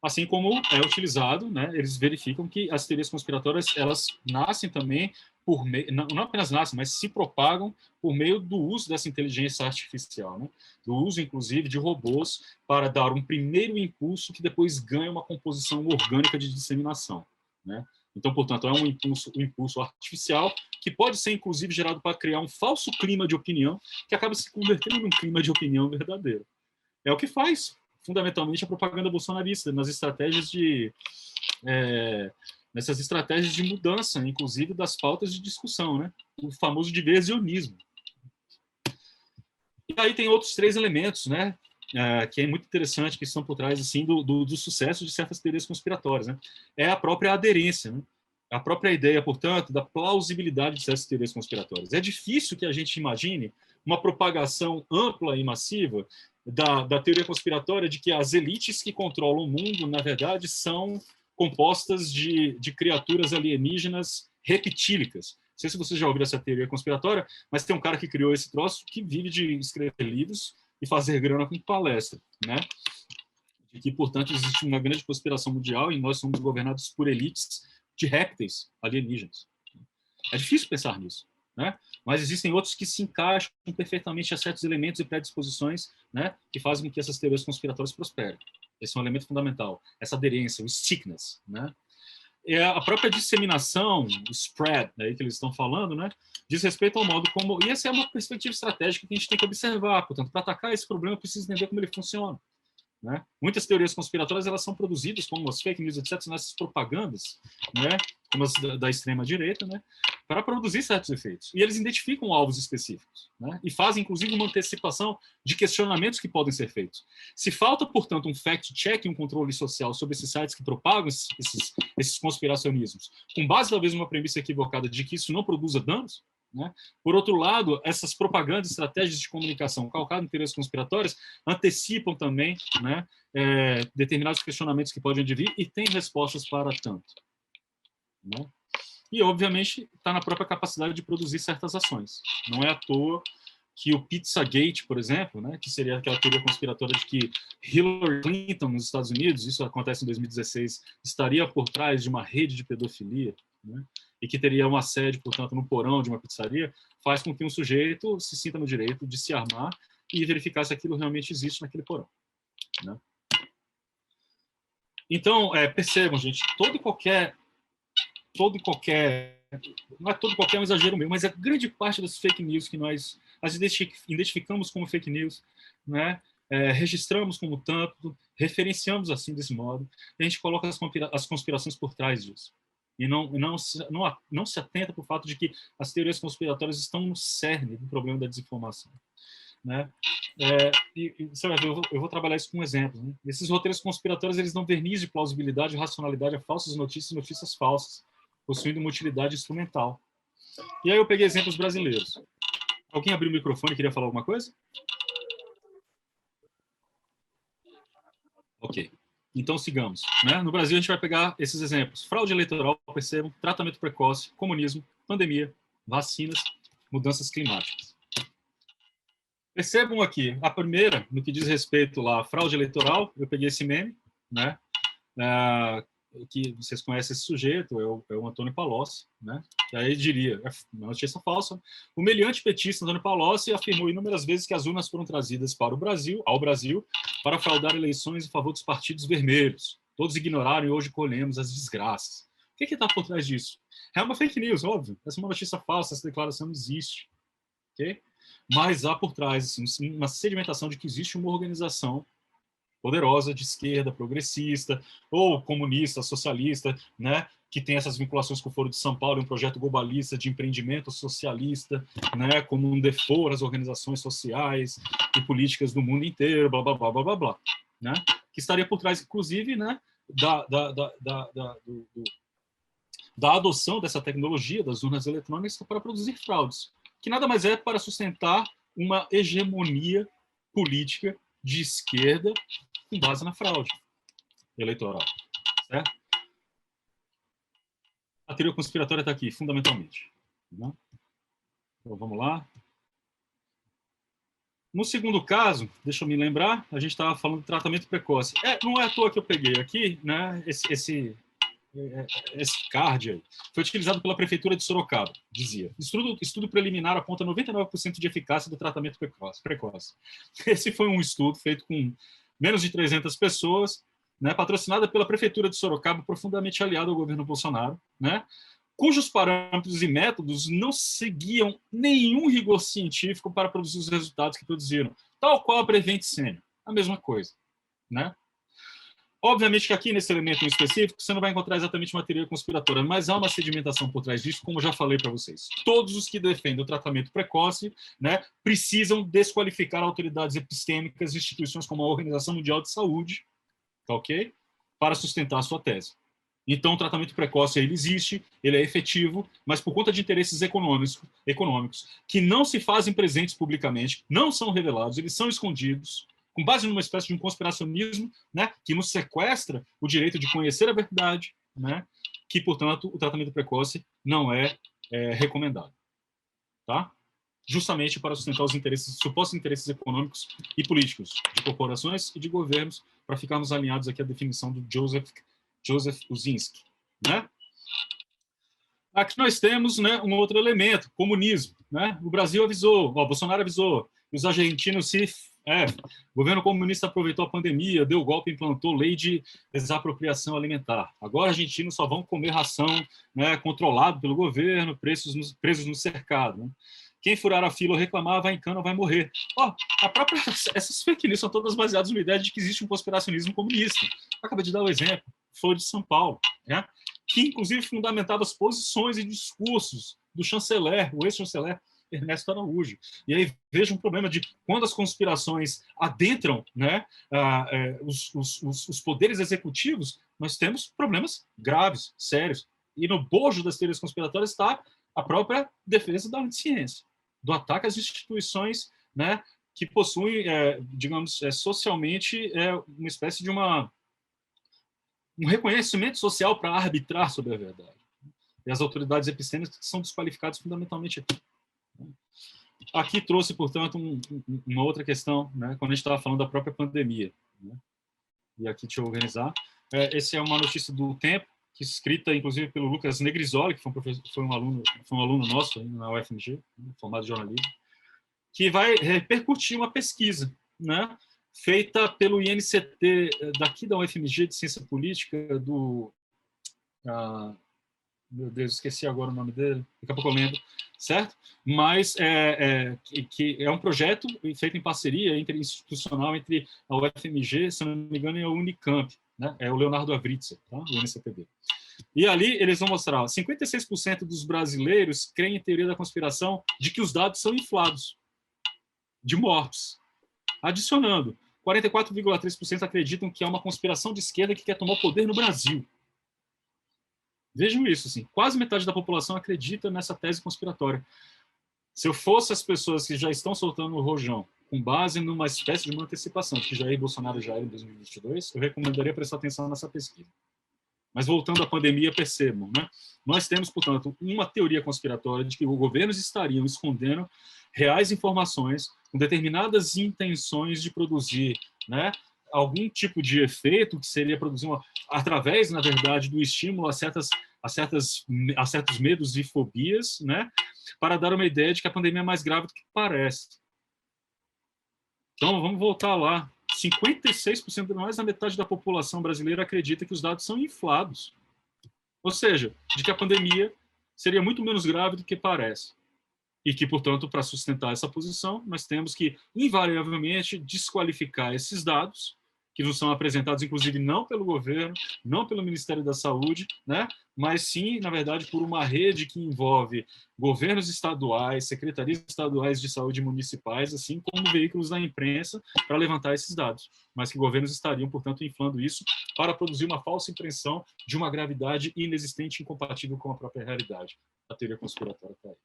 Assim como é utilizado, né, eles verificam que as teorias conspiratórias, elas nascem também por meio, não apenas nascem, mas se propagam por meio do uso dessa inteligência artificial, né, do uso, inclusive, de robôs para dar um primeiro impulso que depois ganha uma composição orgânica de disseminação, né. Então, portanto, é um impulso artificial que pode ser, inclusive, gerado para criar um falso clima de opinião que acaba se convertendo num clima de opinião verdadeiro. É o que faz, fundamentalmente, a propaganda bolsonarista, nessas estratégias de mudança, inclusive das pautas de discussão, né? O famoso diversionismo. E aí tem outros 3 elementos, né? Que é muito interessante, que estão por trás assim, do sucesso de certas teorias conspiratórias. Né? É a própria aderência, né? A própria ideia, portanto, da plausibilidade de certas teorias conspiratórias. É difícil que a gente imagine uma propagação ampla e massiva da teoria conspiratória de que as elites que controlam o mundo, na verdade, são compostas de criaturas alienígenas reptílicas. Não sei se vocês já ouviram essa teoria conspiratória, mas tem um cara que criou esse troço que vive de escrever livros e fazer grana com palestra, né? De que, portanto, existe uma grande conspiração mundial e nós somos governados por elites de répteis alienígenas. É difícil pensar nisso, né? Mas existem outros que se encaixam perfeitamente a certos elementos e predisposições, né, que fazem com que essas teorias conspiratórias prosperem. Esse é um elemento fundamental, essa aderência, o stickness, né? É a própria disseminação, o spread, aí que eles estão falando, né, diz respeito ao modo como... E essa é uma perspectiva estratégica que a gente tem que observar. Portanto, para atacar esse problema, precisa entender como ele funciona. Né? Muitas teorias conspiratórias elas são produzidas, como as fake news, etc., nessas propagandas, né? Como as da extrema-direita, né? Para produzir certos efeitos. E eles identificam alvos específicos, né? E fazem, inclusive, uma antecipação de questionamentos que podem ser feitos. Se falta, portanto, um fact-check, um controle social sobre esses sites que propagam esses conspiracionismos, com base, talvez, numa premissa equivocada de que isso não produza danos, né? Por outro lado, essas propagandas, estratégias de comunicação calcadas em teorias conspiratórias antecipam também, né, determinados questionamentos que podem advir e têm respostas para tanto. Né? E, obviamente, está na própria capacidade de produzir certas ações. Não é à toa que o Pizzagate, por exemplo, né, que seria aquela teoria conspiratória de que Hillary Clinton, nos Estados Unidos, isso acontece em 2016, estaria por trás de uma rede de pedofilia, né, e que teria uma sede, portanto, no porão de uma pizzaria, faz com que um sujeito se sinta no direito de se armar e verificar se aquilo realmente existe naquele porão. Né? Então, percebam, gente, todo e qualquer... Não é todo e qualquer um exagero meu, mas a grande parte das fake news que nós as identificamos como fake news, né? Registramos como tanto, referenciamos assim desse modo, e a gente coloca as conspirações por trás disso. E não se atenta para o fato de que as teorias conspiratórias estão no cerne do problema da desinformação. Né? Você vai ver, eu vou trabalhar isso com um exemplo. Né? Esses roteiros conspiratórios eles dão verniz de plausibilidade e racionalidade a falsas notícias e notícias falsas, possuindo uma utilidade instrumental. E aí eu peguei exemplos brasileiros. Alguém abriu o microfone e queria falar alguma coisa? Ok. Então sigamos. Né? No Brasil a gente vai pegar esses exemplos. Fraude eleitoral, percebam, tratamento precoce, comunismo, pandemia, vacinas, mudanças climáticas. Percebam aqui, a primeira, no que diz respeito lá à fraude eleitoral, eu peguei esse meme, né? Que vocês conhecem esse sujeito, é o Antônio Palocci, né? E aí diria, uma notícia falsa, o meliante petista Antônio Palocci afirmou inúmeras vezes que as urnas foram trazidas para ao Brasil, para fraudar eleições em favor dos partidos vermelhos. Todos ignoraram e hoje colhemos as desgraças. O que está por trás disso? É uma fake news, óbvio. Essa é uma notícia falsa, essa declaração não existe. Ok? Mas há por trás assim, uma sedimentação de que existe uma organização poderosa de esquerda, progressista, ou comunista, socialista, né, que tem essas vinculações com o Foro de São Paulo, um projeto globalista de empreendimento socialista, né, como um deforo às organizações sociais e políticas do mundo inteiro, blá, blá, blá, blá, blá, blá, né, que estaria por trás, inclusive, né, da adoção dessa tecnologia das urnas eletrônicas para produzir fraudes, que nada mais é para sustentar uma hegemonia política de esquerda com base na fraude eleitoral. Certo? A teoria conspiratória está aqui, fundamentalmente. Né? Então, vamos lá. No segundo caso, deixa eu me lembrar, a gente estava falando de tratamento precoce. Não é à toa que eu peguei aqui, né, esse card aí. Foi utilizado pela Prefeitura de Sorocaba, dizia. Estudo preliminar aponta 99% de eficácia do tratamento precoce. Esse foi um estudo feito com menos de 300 pessoas, né, patrocinada pela Prefeitura de Sorocaba, profundamente aliado ao governo Bolsonaro, né, cujos parâmetros e métodos não seguiam nenhum rigor científico para produzir os resultados que produziram, tal qual a Prevent Senior, a mesma coisa, né? Obviamente que aqui, nesse elemento em específico, você não vai encontrar exatamente uma teoria conspiratória, mas há uma sedimentação por trás disso, como eu já falei para vocês. Todos os que defendem o tratamento precoce, né, precisam desqualificar autoridades epistêmicas, instituições como a Organização Mundial de Saúde, tá ok? Para sustentar a sua tese. Então, o tratamento precoce ele existe, ele é efetivo, mas por conta de interesses econômicos que não se fazem presentes publicamente, não são revelados, eles são escondidos, com base numa espécie de um conspiracionismo, né, que nos sequestra o direito de conhecer a verdade, né, que, portanto, o tratamento precoce não é recomendado. Tá? Justamente para sustentar os supostos interesses econômicos e políticos de corporações e de governos, para ficarmos alinhados aqui à definição do Joseph Uzinski, né? Aqui nós temos, né, um outro elemento, comunismo, né? O Brasil avisou, Bolsonaro avisou, os argentinos o governo comunista aproveitou a pandemia, deu golpe, implantou lei de desapropriação alimentar. Agora os argentinos só vão comer ração, né, controlado pelo governo, presos no cercado. Né? Quem furar a fila ou reclamar vai em cana, vai morrer. Essas fake news são todas baseadas na ideia de que existe um conspiracionismo comunista. Eu acabei de dar o exemplo, Folha de São Paulo, né? Que inclusive fundamentava as posições e discursos do chanceler, o ex-chanceler Ernesto Araújo. E aí veja um problema de quando as conspirações adentram, né, os poderes executivos, nós temos problemas graves, sérios. E no bojo das teorias conspiratórias está a própria defesa da ciência, do ataque às instituições, né, que possuem, digamos, socialmente uma espécie de um reconhecimento social para arbitrar sobre a verdade. E as autoridades epistêmicas são desqualificadas fundamentalmente aqui. Aqui trouxe, portanto, uma outra questão, né, quando a gente estava falando da própria pandemia. Né? E aqui, deixa eu organizar. Essa é uma notícia do Tempo, que escrita, inclusive, pelo Lucas Negrisoli, que foi um aluno nosso na UFMG, formado em jornalismo, que vai repercutir uma pesquisa, né, feita pelo INCT daqui da UFMG de Ciência Política, do... meu Deus, esqueci agora o nome dele, daqui a pouco eu lembro, certo? Mas que é um projeto feito em parceria interinstitucional entre a UFMG, se não me engano, e a Unicamp, né? É o Leonardo Avritzer, tá? O INCTB. E ali eles vão mostrar, 56% dos brasileiros creem em teoria da conspiração de que os dados são inflados, de mortos. Adicionando, 44,3% acreditam que há uma conspiração de esquerda que quer tomar o poder no Brasil. Vejam isso, assim, quase metade da população acredita nessa tese conspiratória. Se eu fosse as pessoas que já estão soltando o rojão com base numa espécie de uma antecipação de que Jair Bolsonaro já era em 2022, eu recomendaria prestar atenção nessa pesquisa. Mas voltando à pandemia, percebam, né? Nós temos, portanto, uma teoria conspiratória de que os governos estariam escondendo reais informações com determinadas intenções de produzir, né, algum tipo de efeito que seria produzir através, na verdade, do estímulo a certos medos e fobias, né, para dar uma ideia de que a pandemia é mais grave do que parece. Então, vamos voltar lá. 56%, mais da metade da população brasileira acredita que os dados são inflados. Ou seja, de que a pandemia seria muito menos grave do que parece. E que, portanto, para sustentar essa posição, nós temos que, invariavelmente, desqualificar esses dados, que nos são apresentados, inclusive, não pelo governo, não pelo Ministério da Saúde, né? Mas sim, na verdade, por uma rede que envolve governos estaduais, secretarias estaduais de saúde municipais, assim como veículos da imprensa, para levantar esses dados. Mas que governos estariam, portanto, inflando isso para produzir uma falsa impressão de uma gravidade inexistente e incompatível com a própria realidade. A teoria conspiratória está aí.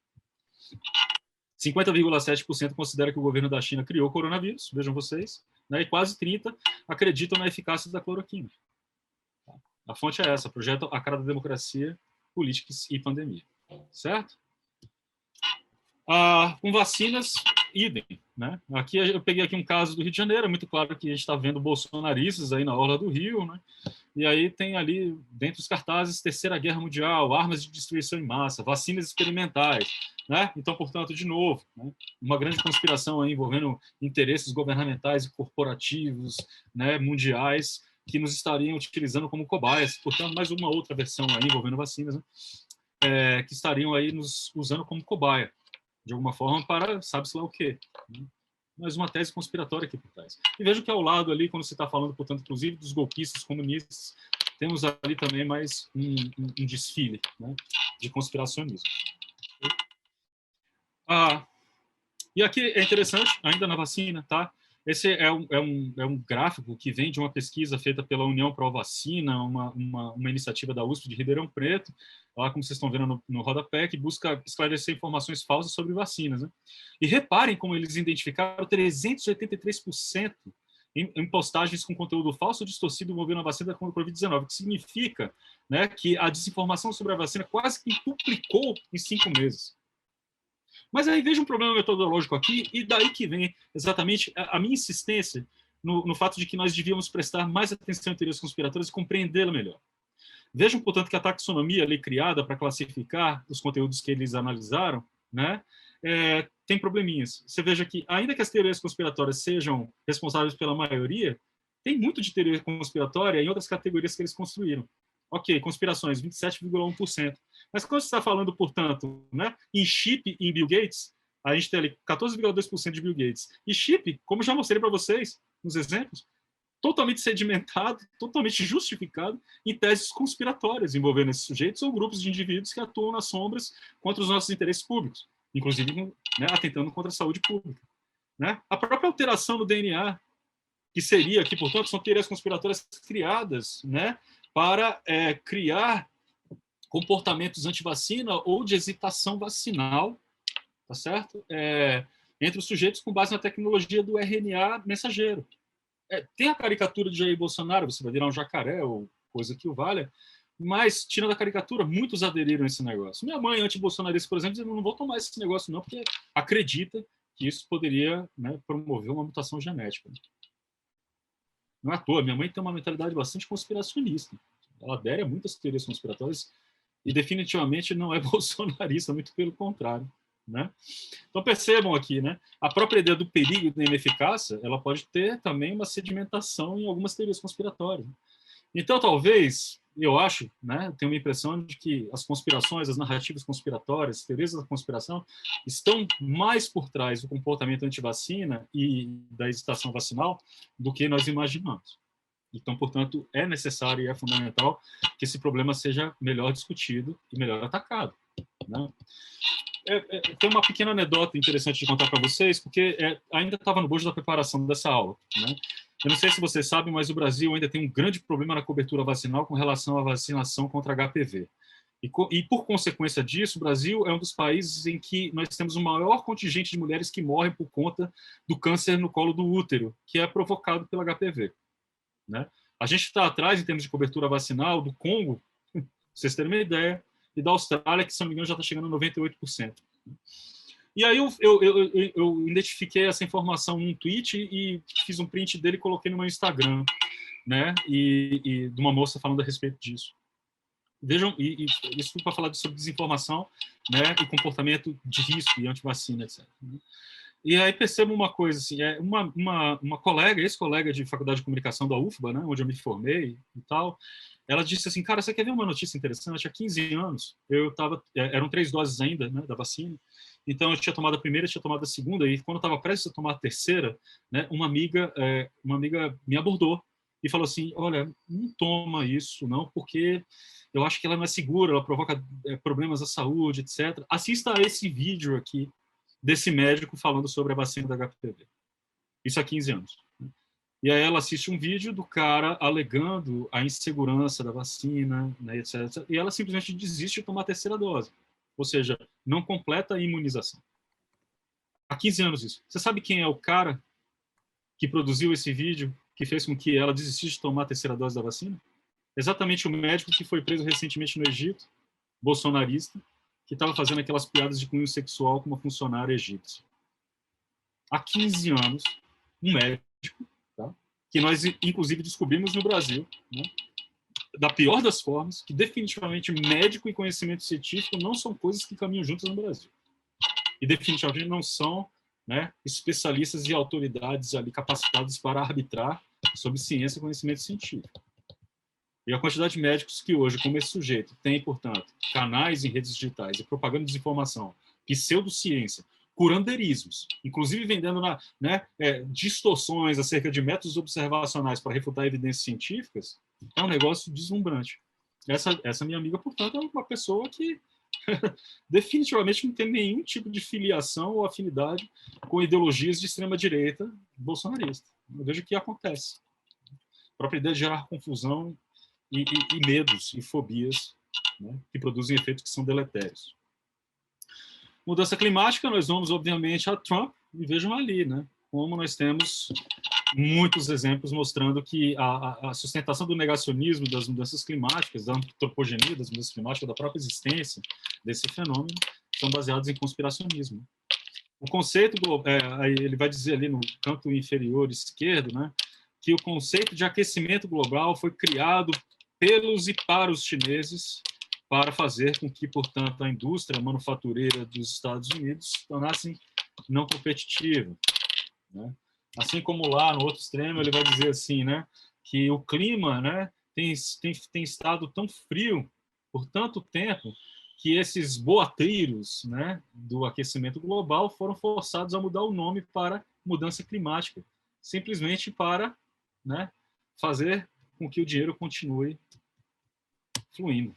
50,7% considera que o governo da China criou o coronavírus, vejam vocês, né, e quase 30% acreditam na eficácia da cloroquina. A fonte é essa, projeto A Cara da Democracia, Políticas e Pandemia. Certo? Com vacinas idem, né? Aqui eu peguei aqui um caso do Rio de Janeiro, é muito claro que a gente está vendo bolsonaristas aí na orla do Rio, né? E aí tem ali, dentro dos cartazes, Terceira Guerra Mundial, armas de destruição em massa, vacinas experimentais, né? Então, portanto, de novo, né? Uma grande conspiração aí envolvendo interesses governamentais e corporativos, né? Mundiais, que nos estariam utilizando como cobaias. Portanto, mais uma outra versão aí envolvendo vacinas, né? Que estariam aí nos usando como cobaia, de alguma forma, para sabe-se lá o quê. Né? Mais uma tese conspiratória aqui por trás. E vejo que ao lado ali, quando você está falando, portanto, inclusive dos golpistas comunistas, temos ali também mais um desfile, né, de conspiracionismo. E aqui é interessante, ainda na vacina, tá? Esse é um gráfico que vem de uma pesquisa feita pela União Pro Vacina, uma iniciativa da USP de Ribeirão Preto, lá como vocês estão vendo no rodapé, que busca esclarecer informações falsas sobre vacinas, né? E reparem como eles identificaram 383% em postagens com conteúdo falso ou distorcido envolvendo a vacina contra a Covid-19, o que significa, né, que a desinformação sobre a vacina quase que duplicou em 5 meses. Mas aí veja um problema metodológico aqui, e daí que vem exatamente a minha insistência no fato de que nós devíamos prestar mais atenção em teorias conspiratórias e compreendê-la melhor. Vejam, portanto, que a taxonomia ali criada para classificar os conteúdos que eles analisaram, né, tem probleminhas. Você veja que, ainda que as teorias conspiratórias sejam responsáveis pela maioria, tem muito de teoria conspiratória em outras categorias que eles construíram. Ok, conspirações, 27,1%. Mas quando você está falando, portanto, né, em chip e em Bill Gates, a gente tem ali 14,2% de Bill Gates. E chip, como já mostrei para vocês nos exemplos, totalmente sedimentado, totalmente justificado em teses conspiratórias envolvendo esses sujeitos ou grupos de indivíduos que atuam nas sombras contra os nossos interesses públicos, inclusive, né, atentando contra a saúde pública. Né? A própria alteração no DNA, que seria, que, portanto, são teorias conspiratórias criadas, né, para criar comportamentos anti-vacina ou de hesitação vacinal, tá certo? Entre os sujeitos com base na tecnologia do RNA mensageiro. Tem a caricatura de Jair Bolsonaro, você vai virar um jacaré ou coisa que o valha, mas, tirando a caricatura, muitos aderiram a esse negócio. Minha mãe, anti-bolsonarista, por exemplo, diz, não vou tomar esse negócio não, porque acredita que isso poderia, né, promover uma mutação genética. Não é à toa, minha mãe tem uma mentalidade bastante conspiracionista. Ela adere a muitas teorias conspiratórias e definitivamente não é bolsonarista, muito pelo contrário. Né? Então percebam aqui, né? A própria ideia do perigo e da ineficácia, ela pode ter também uma sedimentação em algumas teorias conspiratórias. Então talvez, eu acho, né, tenho uma impressão de que as conspirações, as narrativas conspiratórias, as teorias da conspiração estão mais por trás do comportamento anti-vacina e da hesitação vacinal do que nós imaginamos. Então, portanto, é necessário e é fundamental que esse problema seja melhor discutido e melhor atacado. Né? Tem uma pequena anedota interessante de contar para vocês, porque ainda estava no bojo da preparação dessa aula. Né? Eu não sei se vocês sabem, mas o Brasil ainda tem um grande problema na cobertura vacinal com relação à vacinação contra HPV. E por consequência disso, o Brasil é um dos países em que nós temos o maior contingente de mulheres que morrem por conta do câncer no colo do útero, que é provocado pelo HPV. Né? A gente está atrás, em termos de cobertura vacinal, do Congo, para vocês terem uma ideia, e da Austrália, que, se não me engano, já está chegando a 98%. E aí eu identifiquei essa informação num tweet e fiz um print dele e coloquei no meu Instagram, né? E de uma moça falando a respeito disso. Vejam, isso para falar sobre desinformação, né? E comportamento de risco e antivacina, etc. E aí percebo uma coisa, assim, uma colega, ex-colega de faculdade de comunicação da UFBA, né, onde eu me formei e tal, ela disse assim, cara, você quer ver uma notícia interessante? Há 15 anos, eram 3 doses ainda, né, da vacina, então eu tinha tomado a primeira, tinha tomado a segunda, e quando eu estava prestes a tomar a terceira, né, uma amiga me abordou e falou assim, olha, não toma isso, não, porque eu acho que ela não é segura, ela provoca problemas à saúde, etc. Assista a esse vídeo aqui, desse médico falando sobre a vacina da HPV. Isso há 15 anos. E aí ela assiste um vídeo do cara alegando a insegurança da vacina, né, etc. E ela simplesmente desiste de tomar a terceira dose. Ou seja, não completa a imunização. Há 15 anos isso. Você sabe quem é o cara que produziu esse vídeo, que fez com que ela desistisse de tomar a terceira dose da vacina? Exatamente o médico que foi preso recentemente no Egito, bolsonarista, que estava fazendo aquelas piadas de cunho sexual com uma funcionária egípcia. há 15 anos, um médico, tá? Que nós, inclusive, descobrimos no Brasil, né? Da pior das formas, que definitivamente médico e conhecimento científico não são coisas que caminham juntas no Brasil. E definitivamente não são, né, especialistas e autoridades ali capacitados para arbitrar sobre ciência e conhecimento científico. E a quantidade de médicos que hoje, como esse sujeito, tem, portanto, canais em redes digitais e propaganda de desinformação, pseudociência, curandeirismos, inclusive vendendo distorções acerca de métodos observacionais para refutar evidências científicas, é um negócio deslumbrante. Essa minha amiga, portanto, é uma pessoa que definitivamente não tem nenhum tipo de filiação ou afinidade com ideologias de extrema-direita bolsonarista. Eu vejo o que acontece. A própria ideia de gerar confusão e medos e fobias, né, que produzem efeitos que são deletérios. Mudança climática, nós vamos, obviamente, a Trump e vejam ali, né, como nós temos muitos exemplos mostrando que a sustentação do negacionismo das mudanças climáticas, da antropogenia das mudanças climáticas, da própria existência desse fenômeno, são baseados em conspiracionismo. O conceito, ele vai dizer ali no canto inferior esquerdo, né, que o conceito de aquecimento global foi criado pelos e para os chineses para fazer com que, portanto, a indústria manufatureira dos Estados Unidos se tornasse não competitiva, né? Assim como lá no outro extremo ele vai dizer assim, né, que o clima, né, tem estado tão frio por tanto tempo que esses boateiros, né, do aquecimento global foram forçados a mudar o nome para mudança climática, simplesmente para, né, fazer com que o dinheiro continue fluindo.